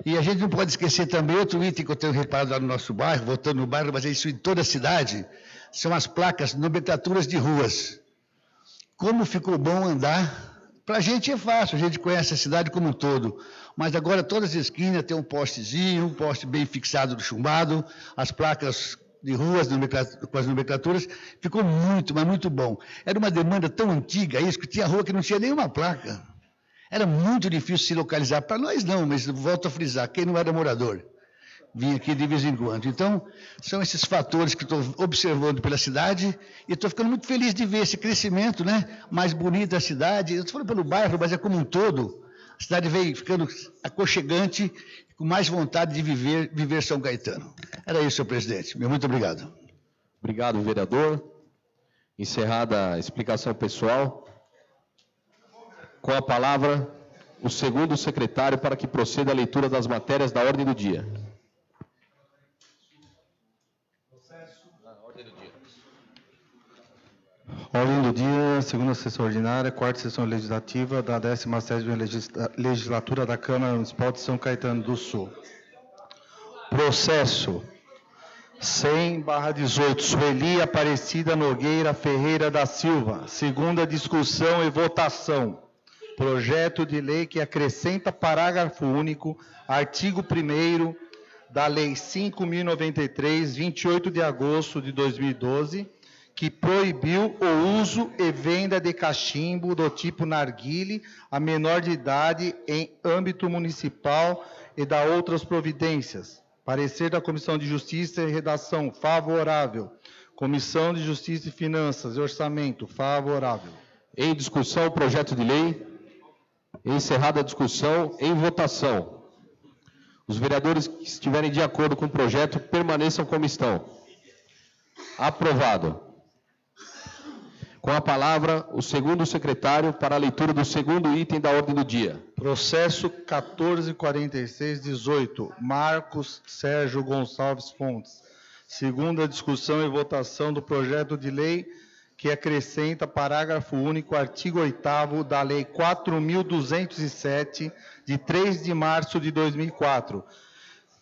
E a gente não pode esquecer também outro item que eu tenho reparado lá no nosso bairro, voltando no bairro, mas é isso em toda a cidade, são as placas, nomenclaturas de ruas. Como ficou bom andar. Para a gente é fácil, a gente conhece a cidade como um todo, mas agora todas as esquinas tem um postezinho, um poste bem fixado do chumbado, as placas de ruas com as nomenclaturas, ficou muito, mas muito bom. Era uma demanda tão antiga isso, que tinha rua que não tinha nenhuma placa. Era muito difícil se localizar, para nós não, mas volto a frisar, quem não era morador, vinha aqui de vez em quando. Então, são esses fatores que estou observando pela cidade e estou ficando muito feliz de ver esse crescimento, né, mais bonito da cidade. Eu estou falando pelo bairro, mas é como um todo. A cidade vem ficando aconchegante, com mais vontade de viver São Caetano. Era isso, senhor presidente. Muito obrigado. Obrigado, vereador. Encerrada a explicação pessoal. Com a palavra, o segundo secretário para que proceda a leitura das matérias da ordem do dia. Ordem do dia, segunda sessão ordinária, quarta sessão legislativa da 17ª legislatura da Câmara Municipal de São Caetano do Sul. Processo 100/18, Sueli Aparecida Nogueira Ferreira da Silva. Segunda discussão e votação. Projeto de lei que acrescenta parágrafo único, artigo 1º da Lei 5.093, 28 de agosto de 2012, que proibiu o uso e venda de cachimbo do tipo narguile a menor de idade em âmbito municipal e da outras providências. Parecer da Comissão de Justiça e Redação, favorável. Comissão de Justiça e Finanças e Orçamento, favorável. Em discussão, o projeto de lei. Encerrada a discussão, em votação. Os vereadores que estiverem de acordo com o projeto permaneçam como estão. Aprovado. Com a palavra, o segundo secretário para a leitura do segundo item da ordem do dia. Processo 144618, Marcos Sérgio Gonçalves Fontes. Segunda discussão e votação do projeto de lei que acrescenta parágrafo único, artigo 8º da Lei 4.207, de 3 de março de 2004,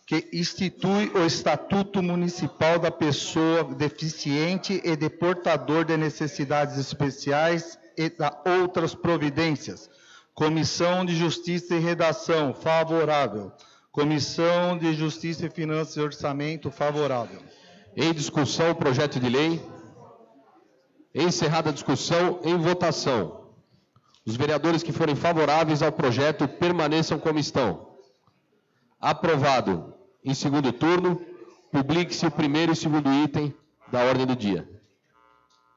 que institui o Estatuto Municipal da Pessoa Deficiente e de Portador de Necessidades Especiais e da outras providências. Comissão de Justiça e Redação, favorável. Comissão de Justiça e Finanças e Orçamento, favorável. Em discussão, o projeto de lei. Encerrada a discussão, em votação. Os vereadores que forem favoráveis ao projeto permaneçam como estão. Aprovado. Em segundo turno, publique-se o primeiro e segundo item da ordem do dia.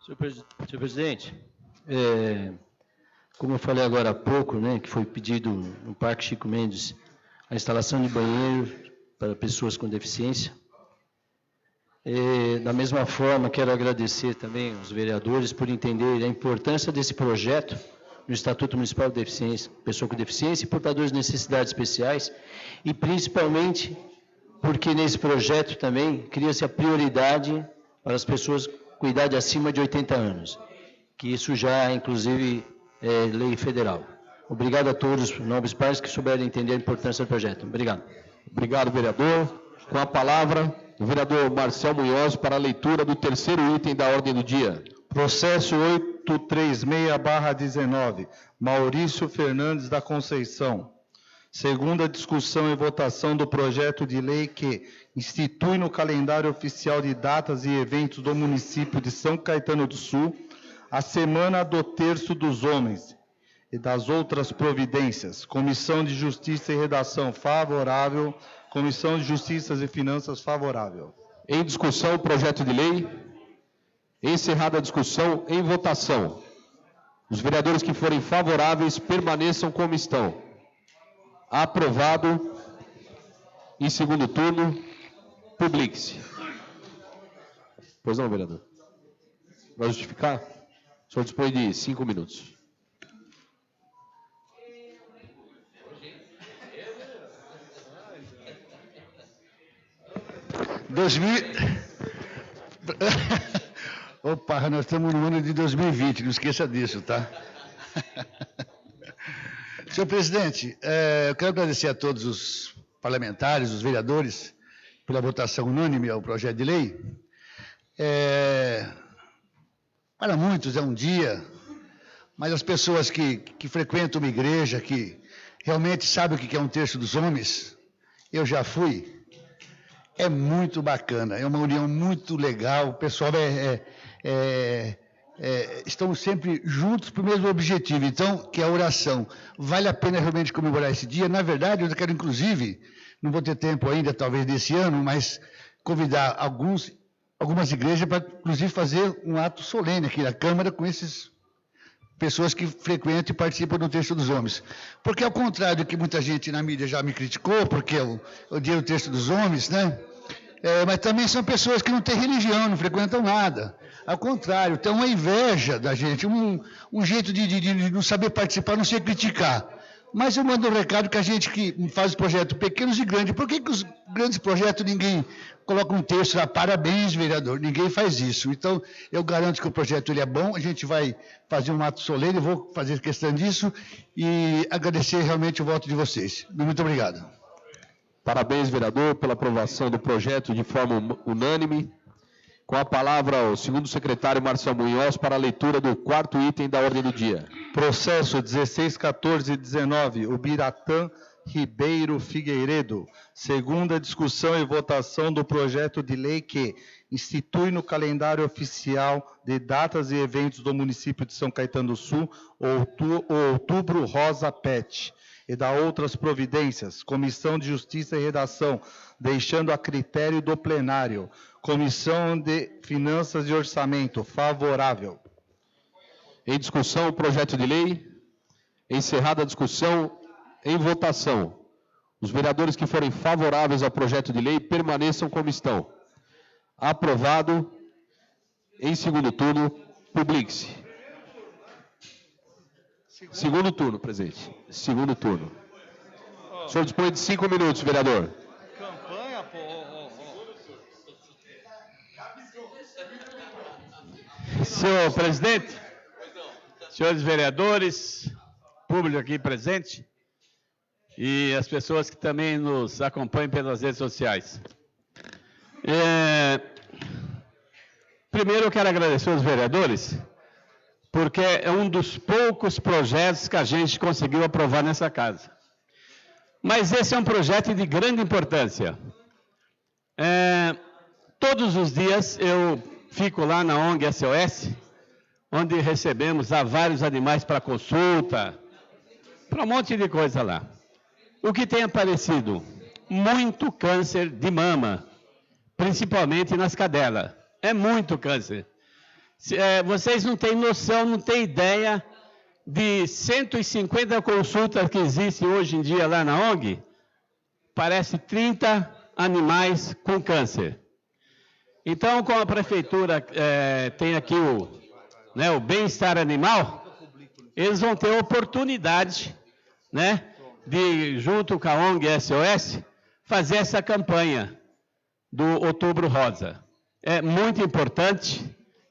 Senhor presidente, como eu falei agora há pouco, né, que foi pedido no Parque Chico Mendes a instalação de banheiro para pessoas com deficiência. Da mesma forma, quero agradecer também aos vereadores por entender a importância desse projeto no Estatuto Municipal de Deficiência, pessoa com deficiência e portadores de necessidades especiais, e principalmente porque nesse projeto também cria-se a prioridade para as pessoas com idade acima de 80 anos, que isso já, inclusive, é lei federal. Obrigado a todos, nobres pares, que souberam entender a importância do projeto. Obrigado. Obrigado, vereador. Com a palavra, o vereador Marcel Munhoz para a leitura do terceiro item da ordem do dia. Processo 836/19, Maurício Fernandes da Conceição. Segunda discussão e votação do projeto de lei que institui no calendário oficial de datas e eventos do município de São Caetano do Sul a Semana do Terço dos Homens e das outras providências. Comissão de Justiça e Redação, favorável. Comissão de Justiça e Finanças, favorável. Em discussão, o projeto de lei. Encerrada a discussão, em votação. Os vereadores que forem favoráveis permaneçam como estão. Aprovado. Em segundo turno, publique-se. Pois não, vereador? Vai justificar? O senhor dispõe de 5 minutos. Opa, nós estamos no ano de 2020, não esqueça disso, tá? Senhor presidente, eu quero agradecer a todos os parlamentares, os vereadores, pela votação unânime ao projeto de lei. Para muitos é um dia, mas as pessoas que frequentam uma igreja, que realmente sabem o que é um terço dos homens, eu já fui, é muito bacana, é uma união muito legal, o pessoal estão sempre juntos para o mesmo objetivo, então, que é a oração. Vale a pena realmente comemorar esse dia. Na verdade, eu quero, inclusive, não vou ter tempo ainda, talvez, desse ano, mas convidar algumas igrejas para, inclusive, fazer um ato solene aqui na Câmara com essas pessoas que frequentam e participam do Terço dos Homens. Porque, ao contrário do que muita gente na mídia já me criticou, porque eu odiei o Terço dos Homens, né? Mas também são pessoas que não têm religião, não frequentam nada. Ao contrário, tem uma inveja da gente, um jeito de não saber participar, não ser criticar. Mas eu mando um recado que a gente que faz projetos pequenos e grandes, por que os grandes projetos ninguém coloca um texto lá, parabéns, vereador, ninguém faz isso. Então, eu garanto que o projeto ele é bom, a gente vai fazer um ato solene, eu vou fazer questão disso e agradecer realmente o voto de vocês. Muito obrigado. Parabéns, vereador, pela aprovação do projeto de forma unânime. Com a palavra, o segundo secretário Marcelo Munhoz para a leitura do quarto item da ordem do dia. Processo 161419, Ubiratã Ribeiro Figueiredo. Segunda discussão e votação do projeto de lei que institui no calendário oficial de datas e eventos do município de São Caetano do Sul o Outubro Rosa Pet e da outras providências. Comissão de Justiça e Redação, deixando a critério do plenário. Comissão de Finanças e Orçamento, favorável. Em discussão, o projeto de lei. Encerrada a discussão, em votação. Os vereadores que forem favoráveis ao projeto de lei permaneçam como estão. Aprovado. Em segundo turno, publique-se. Segundo turno, presidente. Segundo turno. O senhor dispõe de 5 minutos, vereador. Campanha, pô. Senhor presidente, senhores vereadores, público aqui presente e as pessoas que também nos acompanham pelas redes sociais. Primeiro eu quero agradecer aos vereadores, porque é um dos poucos projetos que a gente conseguiu aprovar nessa casa. Mas esse é um projeto de grande importância. Todos os dias eu fico lá na ONG SOS, onde recebemos vários animais para consulta, para um monte de coisa lá. O que tem aparecido? Muito câncer de mama, principalmente nas cadelas. É muito câncer. Vocês não têm noção, não têm ideia de 150 consultas que existem hoje em dia lá na ONG, parece 30 animais com câncer. Então, como a prefeitura tem aqui o bem-estar animal, eles vão ter a oportunidade, de, junto com a ONG SOS, fazer essa campanha do Outubro Rosa. É muito importante,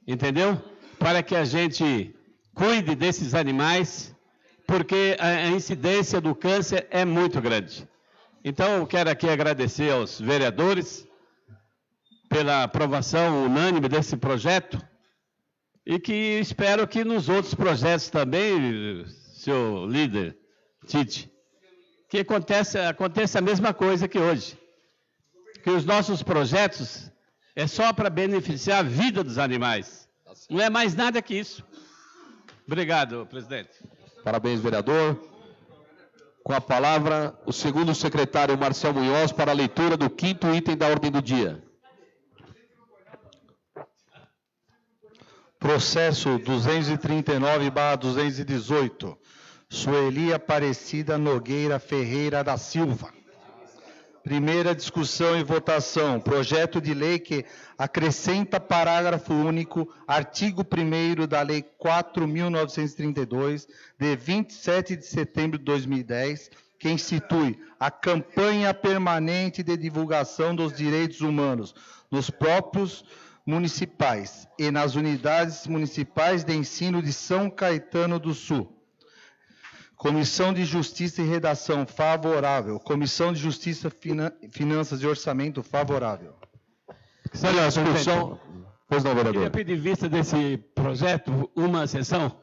entendeu? Para que a gente cuide desses animais, porque a incidência do câncer é muito grande. Então, eu quero aqui agradecer aos vereadores pela aprovação unânime desse projeto e que espero que nos outros projetos também, senhor líder Tite, que aconteça a mesma coisa que hoje. Que os nossos projetos é só para beneficiar a vida dos animais. Não é mais nada que isso. Obrigado, presidente. Parabéns, vereador. Com a palavra, o segundo secretário Marcel Munhoz para a leitura do 5º item da ordem do dia. Processo 239/218. Sueli Aparecida Nogueira Ferreira da Silva. Primeira discussão e votação. Projeto de lei que acrescenta parágrafo único, artigo 1º da Lei 4.932, de 27 de setembro de 2010, que institui a campanha permanente de divulgação dos direitos humanos nos próprios municipais e nas unidades municipais de ensino de São Caetano do Sul. Comissão de Justiça e Redação, favorável. Comissão de Justiça, Finanças e Orçamento, favorável. Segue a discussão. Pois não, vereador. Queria pedir vista desse projeto, uma sessão.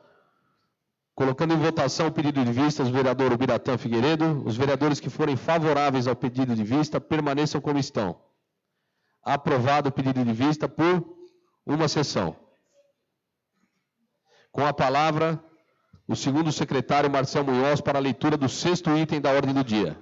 Colocando em votação o pedido de vista do vereador Ubiratã Figueiredo, os vereadores que forem favoráveis ao pedido de vista permaneçam como estão. Aprovado o pedido de vista por uma sessão. Com a palavra, o segundo secretário Marcel Munhoz para a leitura do 6º item da ordem do dia.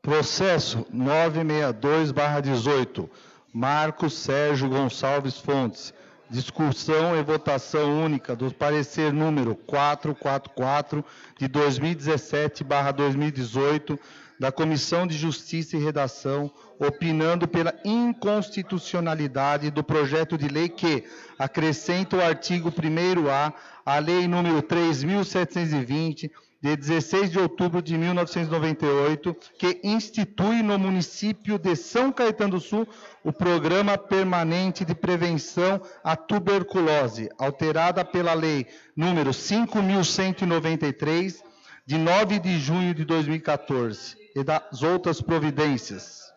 Processo 962/18. Marcos Sérgio Gonçalves Fontes. Discussão e votação única do parecer número 444 de 2017/2018 da Comissão de Justiça e Redação, opinando pela inconstitucionalidade do projeto de lei que acrescenta o artigo 1º-A à Lei número 3.720, de 16 de outubro de 1998, que institui no município de São Caetano do Sul o Programa Permanente de Prevenção à Tuberculose, alterada pela Lei número 5.193, de 9 de junho de 2014, e das outras providências.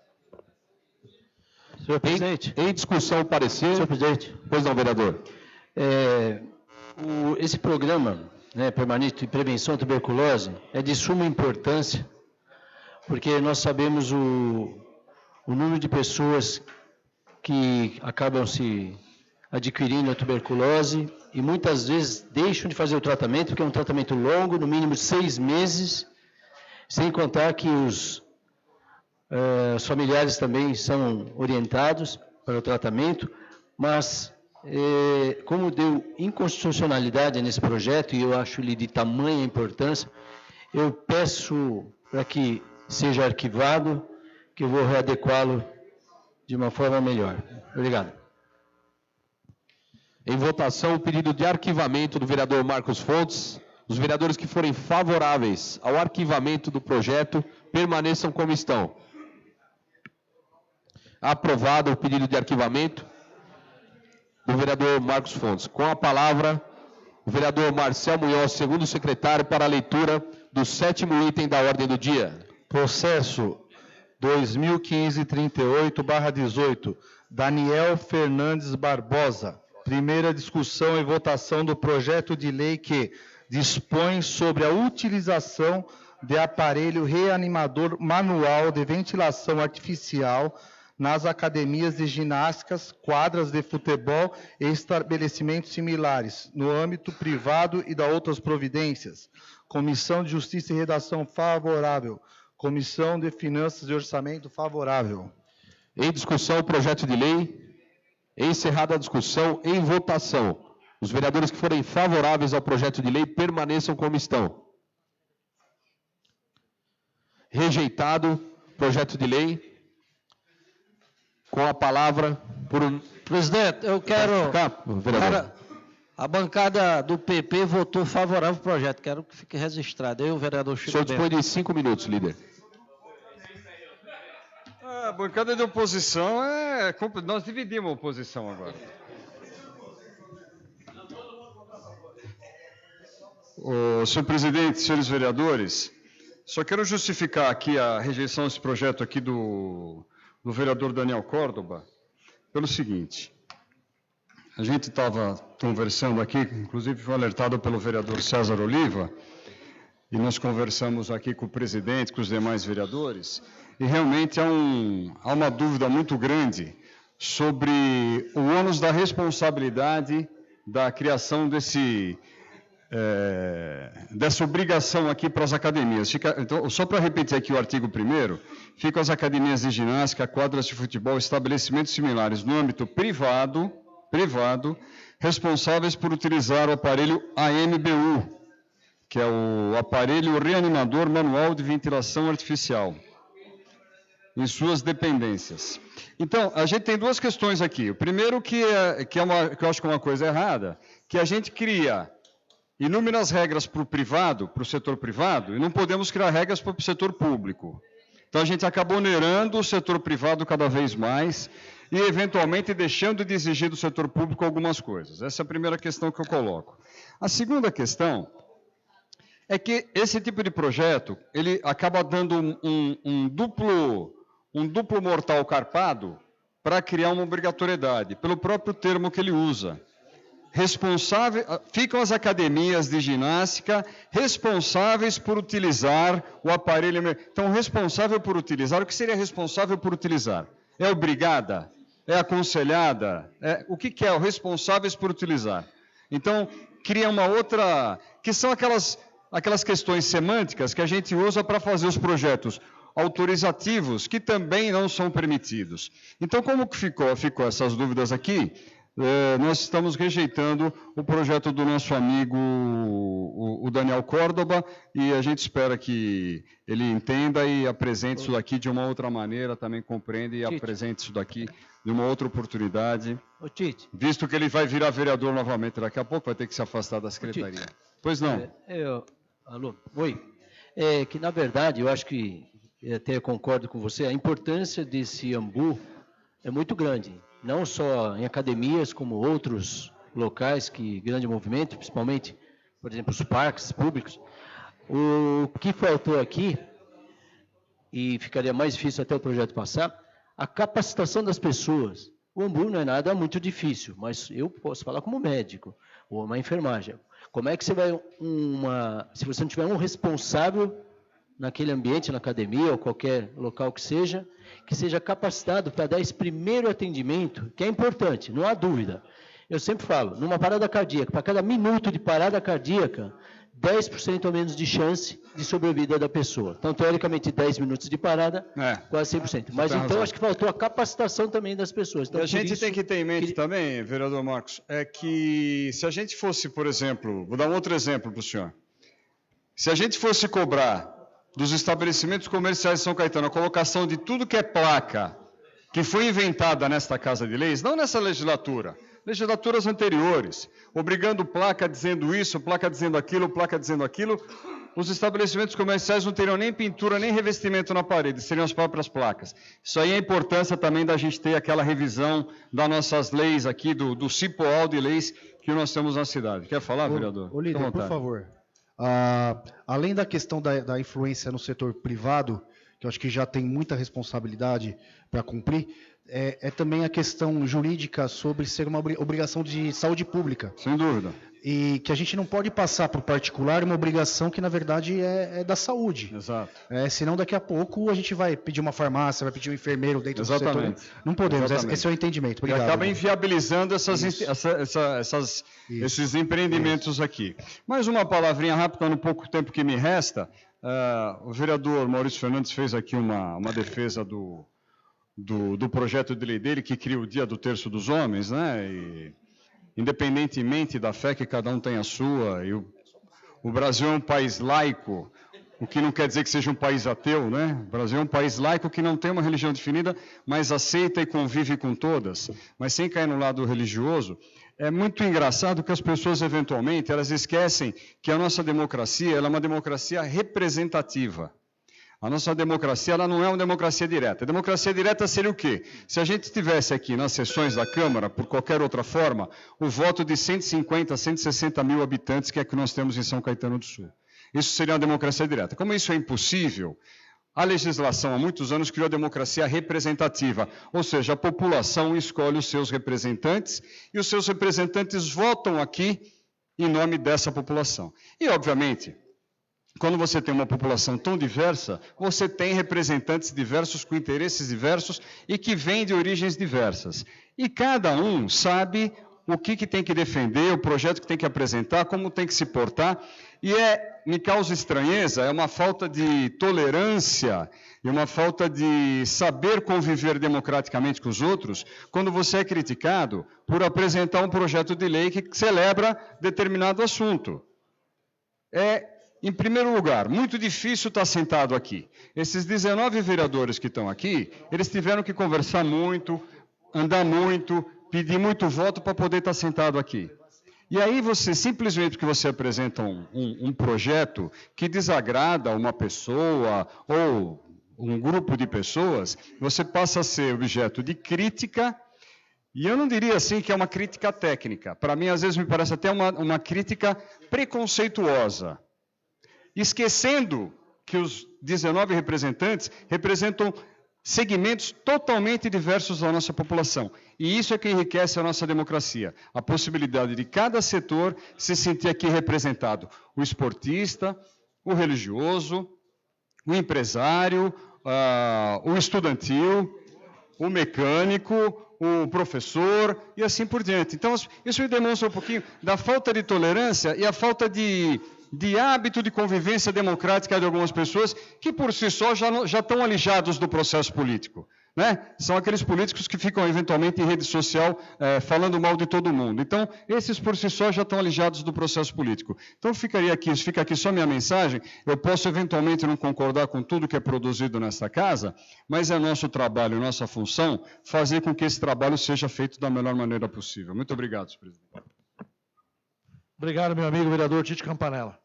Senhor presidente. Em discussão o parecer. Senhor presidente. Pois não, vereador. Esse programa permanente de prevenção à tuberculose é de suma importância, porque nós sabemos o número de pessoas que acabam se adquirindo a tuberculose e muitas vezes deixam de fazer o tratamento, porque é um tratamento longo, no mínimo 6 meses, sem contar que os familiares também são orientados para o tratamento, mas como deu inconstitucionalidade nesse projeto, e eu acho ele de tamanha importância, eu peço para que seja arquivado, que eu vou readequá-lo de uma forma melhor. Obrigado. Em votação, o pedido de arquivamento do vereador Marcos Fontes. Os vereadores que forem favoráveis ao arquivamento do projeto permaneçam como estão. Aprovado o pedido de arquivamento do vereador Marcos Fontes. Com a palavra, o vereador Marcel Munhoz, segundo secretário, para a leitura do 7º item da ordem do dia. Processo 2015-38/18, Daniel Fernandes Barbosa. Primeira discussão e votação do projeto de lei que dispõe sobre a utilização de aparelho reanimador manual de ventilação artificial nas academias de ginásticas, quadras de futebol e estabelecimentos similares, no âmbito privado e da outras providências. Comissão de Justiça e Redação, favorável. Comissão de Finanças e Orçamento, favorável. Em discussão, o projeto de lei. Encerrada a discussão, em votação. Os vereadores que forem favoráveis ao projeto de lei permaneçam como estão. Rejeitado o projeto de lei. Com a palavra, Presidente, eu quero... vereador. A bancada do PP votou favorável ao projeto. Quero que fique registrado. Eu, o vereador Chico O senhor dispõe Bento. de 5 minutos, líder. A bancada de oposição nós dividimos a oposição agora. Senhor presidente, senhores vereadores, só quero justificar aqui a rejeição desse projeto aqui do vereador Daniel Córdoba, pelo seguinte. A gente estava conversando aqui, inclusive foi alertado pelo vereador César Oliva, e nós conversamos aqui com o presidente, com os demais vereadores, e realmente há uma dúvida muito grande sobre o ônus da responsabilidade da criação desse dessa obrigação aqui para as academias. Então, só para repetir aqui o artigo 1º, ficam as academias de ginástica, quadras de futebol, estabelecimentos similares no âmbito privado, responsáveis por utilizar o aparelho AMBU, que é o aparelho reanimador manual de ventilação artificial, em suas dependências. Então, a gente tem duas questões aqui. O primeiro que eu acho que é uma coisa errada, que a gente cria inúmeras regras para o privado, para o setor privado, e não podemos criar regras para o setor público. Então, a gente acaba onerando o setor privado cada vez mais e, eventualmente, deixando de exigir do setor público algumas coisas. Essa é a primeira questão que eu coloco. A segunda questão é que esse tipo de projeto, ele acaba dando um duplo mortal carpado para criar uma obrigatoriedade, pelo próprio termo que ele usa. Ficam as academias de ginástica responsáveis por utilizar o aparelho. Então, responsável por utilizar, o que seria responsável por utilizar? É obrigada? É aconselhada? O que é o responsáveis por utilizar? Então, cria uma outra, que são aquelas questões semânticas que a gente usa para fazer os projetos autorizativos, que também não são permitidos. Então, como que ficou essas dúvidas aqui? Nós estamos rejeitando o projeto do nosso amigo, o Daniel Córdoba, e a gente espera que ele entenda e apresente isso daqui de uma outra maneira, também compreenda e apresente isso daqui de uma outra oportunidade, visto que ele vai virar vereador novamente daqui a pouco, vai ter que se afastar da secretaria. Pois não? Alô? Oi. Que, na verdade, eu acho que, até concordo com você, a importância desse AMBU é muito grande. Não só em academias, como outros locais que grande movimento, principalmente, por exemplo, os parques públicos. O que faltou aqui, e ficaria mais difícil até o projeto passar, a capacitação das pessoas. O AMBU não é nada muito difícil, mas eu posso falar como médico, ou uma enfermagem. Como é que você vai, se você não tiver um responsável naquele ambiente, na academia ou qualquer local que seja capacitado para dar esse primeiro atendimento, que é importante, não há dúvida. Eu sempre falo, numa parada cardíaca, para cada minuto de parada cardíaca, 10% ou menos de chance de sobrevida da pessoa. Então, teoricamente, 10 minutos de parada, quase 100%. Mas então, acho que faltou a capacitação também das pessoas. Então, e a gente tem que ter em mente também, vereador Marcos, é que se a gente fosse, por exemplo, vou dar um outro exemplo para o senhor. Se a gente fosse cobrar dos estabelecimentos comerciais de São Caetano a colocação de tudo que é placa que foi inventada nesta Casa de Leis, não nessa legislatura, legislaturas anteriores, obrigando placa dizendo isso, placa dizendo aquilo, os estabelecimentos comerciais não teriam nem pintura, nem revestimento na parede, seriam as próprias placas. Isso aí é a importância também da gente ter aquela revisão das nossas leis aqui, do cipoal de leis que nós temos na cidade. Quer falar, vereador? Líder, por favor. Além da questão da influência no setor privado, que eu acho que já tem muita responsabilidade para cumprir, é também a questão jurídica sobre ser uma obrigação de saúde pública. Sem dúvida. E que a gente não pode passar para o particular uma obrigação que, na verdade, é da saúde. Exato. Senão, daqui a pouco, a gente vai pedir uma farmácia, vai pedir um enfermeiro dentro do setor. Não podemos, esse é o entendimento. Obrigado. E acaba inviabilizando esses empreendimentos aqui. Mais uma palavrinha rápida, no pouco tempo que me resta. O vereador Maurício Fernandes fez aqui uma defesa do projeto de lei dele, que cria o Dia do Terço dos Homens, né? E, independentemente da fé que cada um tem a sua, e o Brasil é um país laico, o que não quer dizer que seja um país ateu, né? O Brasil é um país laico que não tem uma religião definida, mas aceita e convive com todas, mas sem cair no lado religioso. É muito engraçado que as pessoas, eventualmente, elas esquecem que a nossa democracia, ela é uma democracia representativa. A nossa democracia, ela não é uma democracia direta. A democracia direta seria o quê? Se a gente tivesse aqui nas sessões da Câmara, por qualquer outra forma, o voto de 150, 160 mil habitantes que é que nós temos em São Caetano do Sul. Isso seria uma democracia direta. Como isso é impossível, a legislação há muitos anos criou a democracia representativa, ou seja, a população escolhe os seus representantes e os seus representantes votam aqui em nome dessa população. E, obviamente, quando você tem uma população tão diversa, você tem representantes diversos, com interesses diversos e que vêm de origens diversas. E cada um sabe o que tem que defender, o projeto que tem que apresentar, como tem que se portar, e me causa estranheza, é uma falta de tolerância e uma falta de saber conviver democraticamente com os outros, quando você é criticado por apresentar um projeto de lei que celebra determinado assunto. Em primeiro lugar, muito difícil estar sentado aqui. Esses 19 vereadores que estão aqui, eles tiveram que conversar muito, andar muito, pedir muito voto para poder estar sentado aqui. E aí você, simplesmente porque você apresenta um projeto que desagrada uma pessoa ou um grupo de pessoas, você passa a ser objeto de crítica, e eu não diria assim que é uma crítica técnica. Para mim, às vezes, me parece até uma crítica preconceituosa, esquecendo que os 19 representantes representam segmentos totalmente diversos da nossa população. E isso é que enriquece a nossa democracia. A possibilidade de cada setor se sentir aqui representado. O esportista, o religioso, o empresário, o estudantil, o mecânico, o professor e assim por diante. Então, isso me demonstra um pouquinho da falta de tolerância e a falta de hábito de convivência democrática de algumas pessoas que, por si só, já estão alijados do processo político. Né? São aqueles políticos que ficam, eventualmente, em rede social falando mal de todo mundo. Então, esses, por si só, já estão alijados do processo político. Então, fica aqui só minha mensagem. Eu posso, eventualmente, não concordar com tudo que é produzido nesta casa, mas é nosso trabalho, nossa função, fazer com que esse trabalho seja feito da melhor maneira possível. Muito obrigado, senhor presidente. Obrigado, meu amigo vereador Tite Campanella.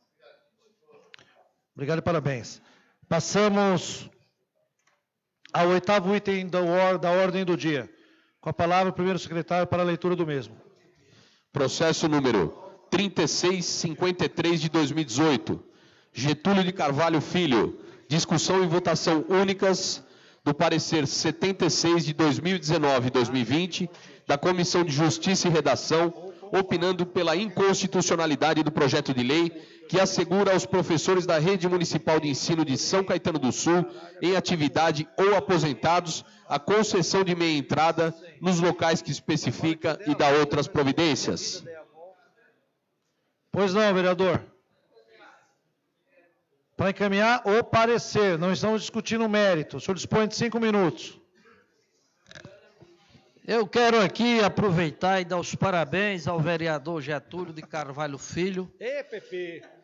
Obrigado e parabéns. Passamos ao 8º item da ordem do dia. Com a palavra, o primeiro secretário para a leitura do mesmo. Processo número 3653 de 2018. Getúlio de Carvalho Filho. Discussão e votação únicas do parecer 76 de 2019 e 2020 da Comissão de Justiça e Redação, opinando pela inconstitucionalidade do projeto de lei que assegura aos professores da Rede Municipal de Ensino de São Caetano do Sul, em atividade ou aposentados, a concessão de meia entrada nos locais que especifica e dá outras providências. Pois não, vereador. Para encaminhar o parecer, não estamos discutindo o mérito. O senhor dispõe de 5 minutos. Eu quero aqui aproveitar e dar os parabéns ao vereador Getúlio de Carvalho Filho.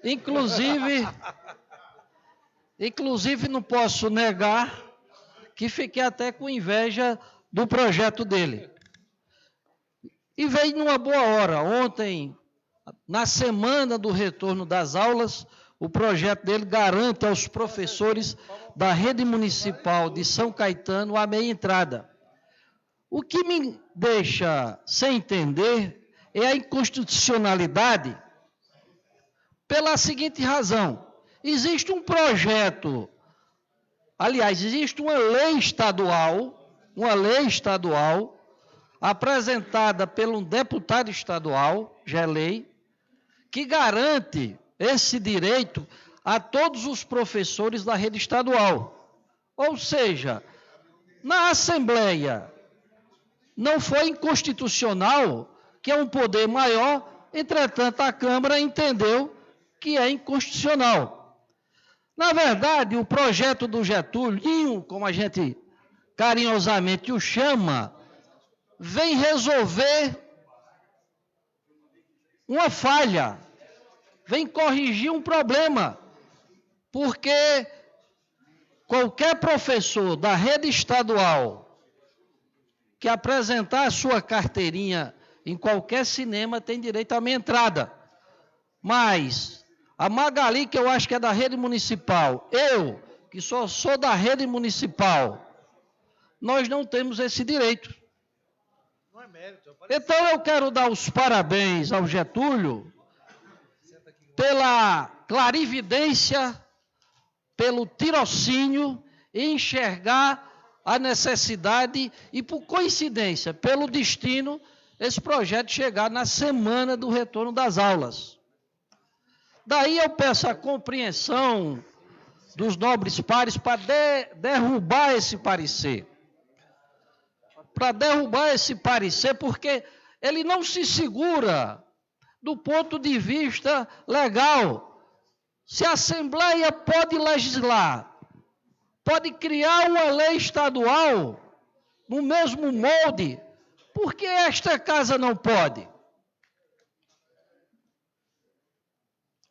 Inclusive, não posso negar que fiquei até com inveja do projeto dele. E veio numa boa hora. Ontem, na semana do retorno das aulas, o projeto dele garante aos professores da Rede Municipal de São Caetano a meia entrada. O que me deixa sem entender é a inconstitucionalidade pela seguinte razão. Existe um projeto, aliás, existe uma lei estadual apresentada por um deputado estadual, já é lei, que garante esse direito a todos os professores da rede estadual. Ou seja, na Assembleia não foi inconstitucional, que é um poder maior, entretanto a Câmara entendeu que é inconstitucional. Na verdade, o projeto do Getúlio, como a gente carinhosamente o chama, vem resolver uma falha, vem corrigir um problema, porque qualquer professor da rede estadual que apresentar a sua carteirinha em qualquer cinema tem direito à meia entrada. Mas a Magali, que eu acho que é da rede municipal, eu, que só sou da rede municipal, nós não temos esse direito. Então eu quero dar os parabéns ao Getúlio pela clarividência, pelo tirocínio e enxergar a necessidade e, por coincidência, pelo destino, esse projeto chegar na semana do retorno das aulas. Daí eu peço a compreensão dos nobres pares para derrubar esse parecer. Para derrubar esse parecer, porque ele não se segura do ponto de vista legal. Se a Assembleia pode legislar, pode criar uma lei estadual no mesmo molde, por que esta casa não pode?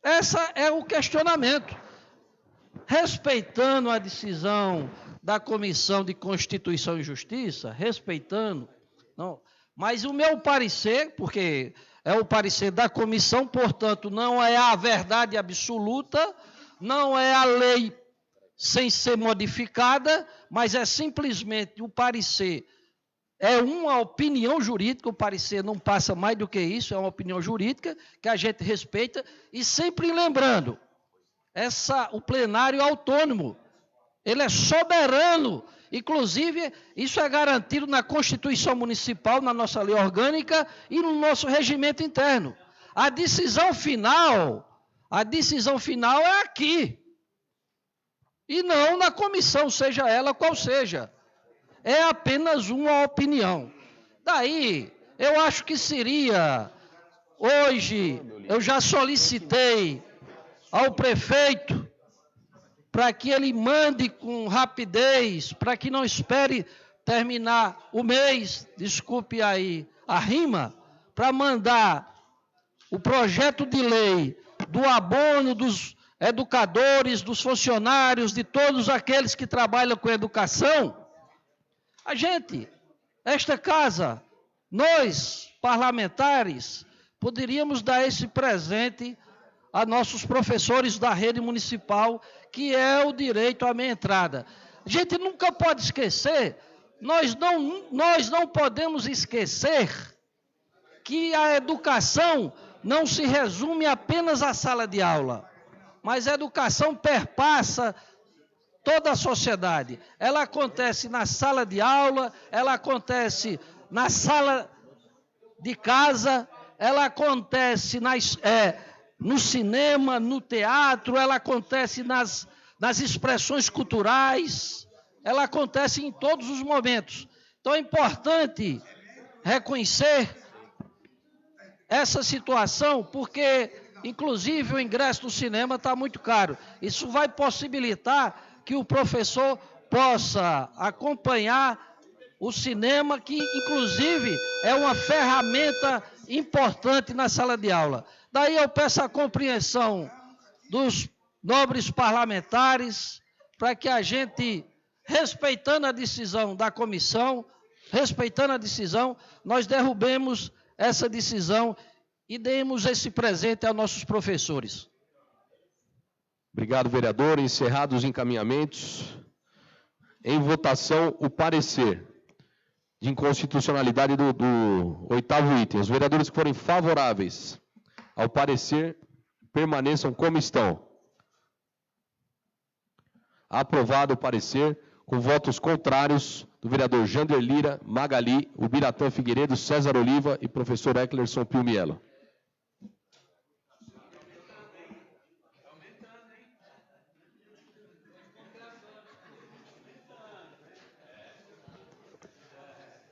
Esse é o questionamento. Respeitando a decisão da Comissão de Constituição e Justiça, respeitando, não, mas o meu parecer, porque é o parecer da comissão, portanto, não é a verdade absoluta, não é a lei sem ser modificada, mas é simplesmente o parecer. É uma opinião jurídica, o parecer não passa mais do que isso, é uma opinião jurídica que a gente respeita, e sempre lembrando, o plenário é autônomo, ele é soberano, inclusive isso é garantido na Constituição Municipal, na nossa lei orgânica e no nosso regimento interno. A decisão final é aqui, e não na comissão, seja ela qual seja. É apenas uma opinião. Daí, eu acho que seria, hoje, eu já solicitei ao prefeito para que ele mande com rapidez, para que não espere terminar o mês, desculpe aí a rima, para mandar o projeto de lei do abono dos educadores, dos funcionários, de todos aqueles que trabalham com educação. A gente, esta casa, nós, parlamentares, poderíamos dar esse presente a nossos professores da rede municipal, que é o direito à meia entrada. A gente nunca pode esquecer, nós não podemos esquecer que a educação não se resume apenas à sala de aula, mas a educação perpassa toda a sociedade. Ela acontece na sala de aula, ela acontece na sala de casa, ela acontece no cinema, no teatro, ela acontece nas expressões culturais, ela acontece em todos os momentos. Então é importante reconhecer essa situação, porque, inclusive, o ingresso no cinema está muito caro. Isso vai possibilitar que o professor possa acompanhar o cinema, que, inclusive, é uma ferramenta importante na sala de aula. Daí eu peço a compreensão dos nobres parlamentares para que a gente, respeitando a decisão da comissão, nós derrubemos essa decisão e demos esse presente aos nossos professores. Obrigado, vereador. Encerrados os encaminhamentos. Em votação, o parecer de inconstitucionalidade do 8º item. Os vereadores que forem favoráveis ao parecer, permaneçam como estão. Aprovado o parecer, com votos contrários do vereador Jander Lira, Magali, Ubiratã Figueiredo, César Oliva e professor Eclerson Piumiello.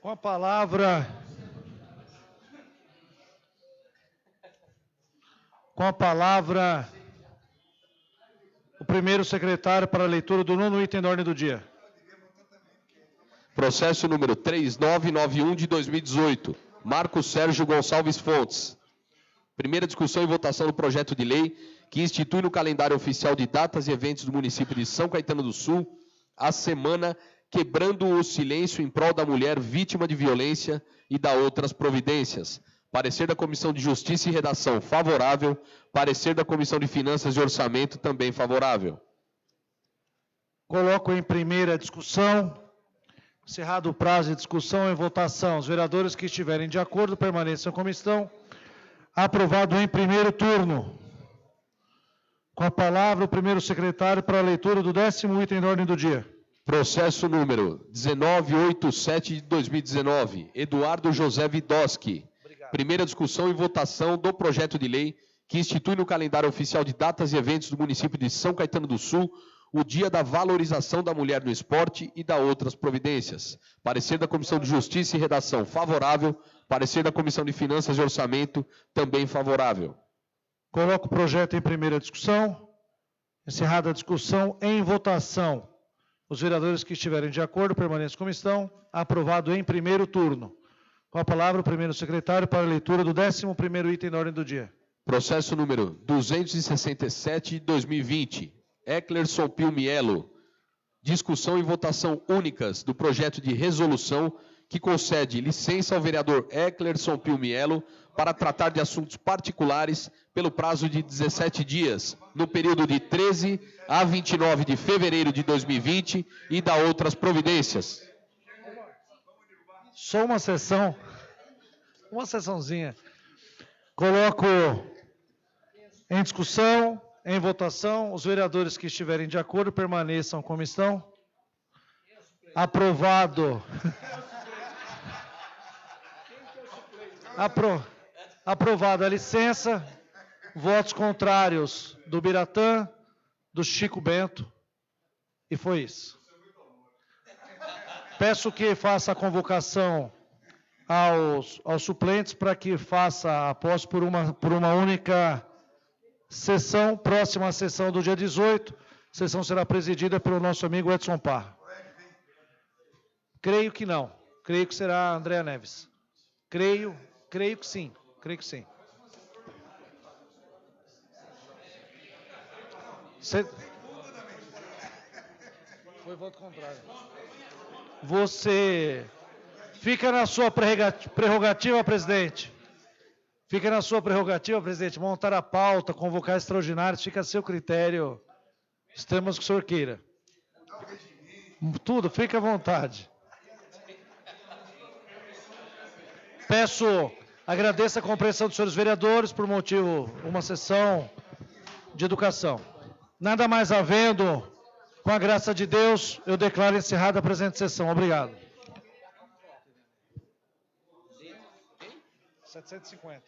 Com a palavra, o primeiro secretário para a leitura do 9º item da ordem do dia. Processo número 3991 de 2018. Marcos Sérgio Gonçalves Fontes. Primeira discussão e votação do projeto de lei que institui no calendário oficial de datas e eventos do município de São Caetano do Sul a semana Quebrando o Silêncio em Prol da Mulher Vítima de Violência e da outras providências. Parecer da Comissão de Justiça e Redação favorável. Parecer da Comissão de Finanças e Orçamento também favorável. Coloco em primeira discussão. Encerrado o prazo de discussão e votação, os vereadores que estiverem de acordo permaneçam como estão. Aprovado em primeiro turno. Com a palavra, o primeiro secretário para a leitura do 10º item da ordem do dia. Processo número 1987 de 2019. Eduardo José Vidoski. Primeira discussão e votação do projeto de lei que institui no calendário oficial de datas e eventos do município de São Caetano do Sul o Dia da Valorização da Mulher no Esporte e da outras providências. Parecer da Comissão de Justiça e Redação favorável. Parecer da Comissão de Finanças e Orçamento também favorável. Coloco o projeto em primeira discussão. Encerrada a discussão, em votação. Os vereadores que estiverem de acordo permaneçam como estão. Aprovado em primeiro turno. Com a palavra o primeiro secretário para a leitura do 11º item da ordem do dia. Processo número 267 de 2020. Eclerson Pio Mielo. Discussão e votação únicas do projeto de resolução que concede licença ao vereador Eclerson Pio Mielo para tratar de assuntos particulares pelo prazo de 17 dias, no período de 13 a 29 de fevereiro de 2020 e da outras providências. Só uma sessãozinha. Coloco em discussão, em votação, os vereadores que estiverem de acordo permaneçam como estão. Aprovado. Aprovada a licença. Votos contrários do Biratã, do Chico Bento. E foi isso. Peço que faça a convocação aos suplentes para que faça a posse por uma única sessão. Próxima sessão do dia 18. A sessão será presidida pelo nosso amigo Edson Parra. Creio que não. Creio que será Andréa Neves. Creio que sim. Creio que sim. Foi voto contrário. Você fica na sua prerrogativa, presidente. Fica na sua prerrogativa, presidente, montar a pauta, convocar extraordinários, fica a seu critério. Estamos que o senhor queira. Tudo, fica à vontade. Agradeço a compreensão dos senhores vereadores por motivo uma sessão de educação. Nada mais havendo, com a graça de Deus, eu declaro encerrada a presente sessão. Obrigado. 750.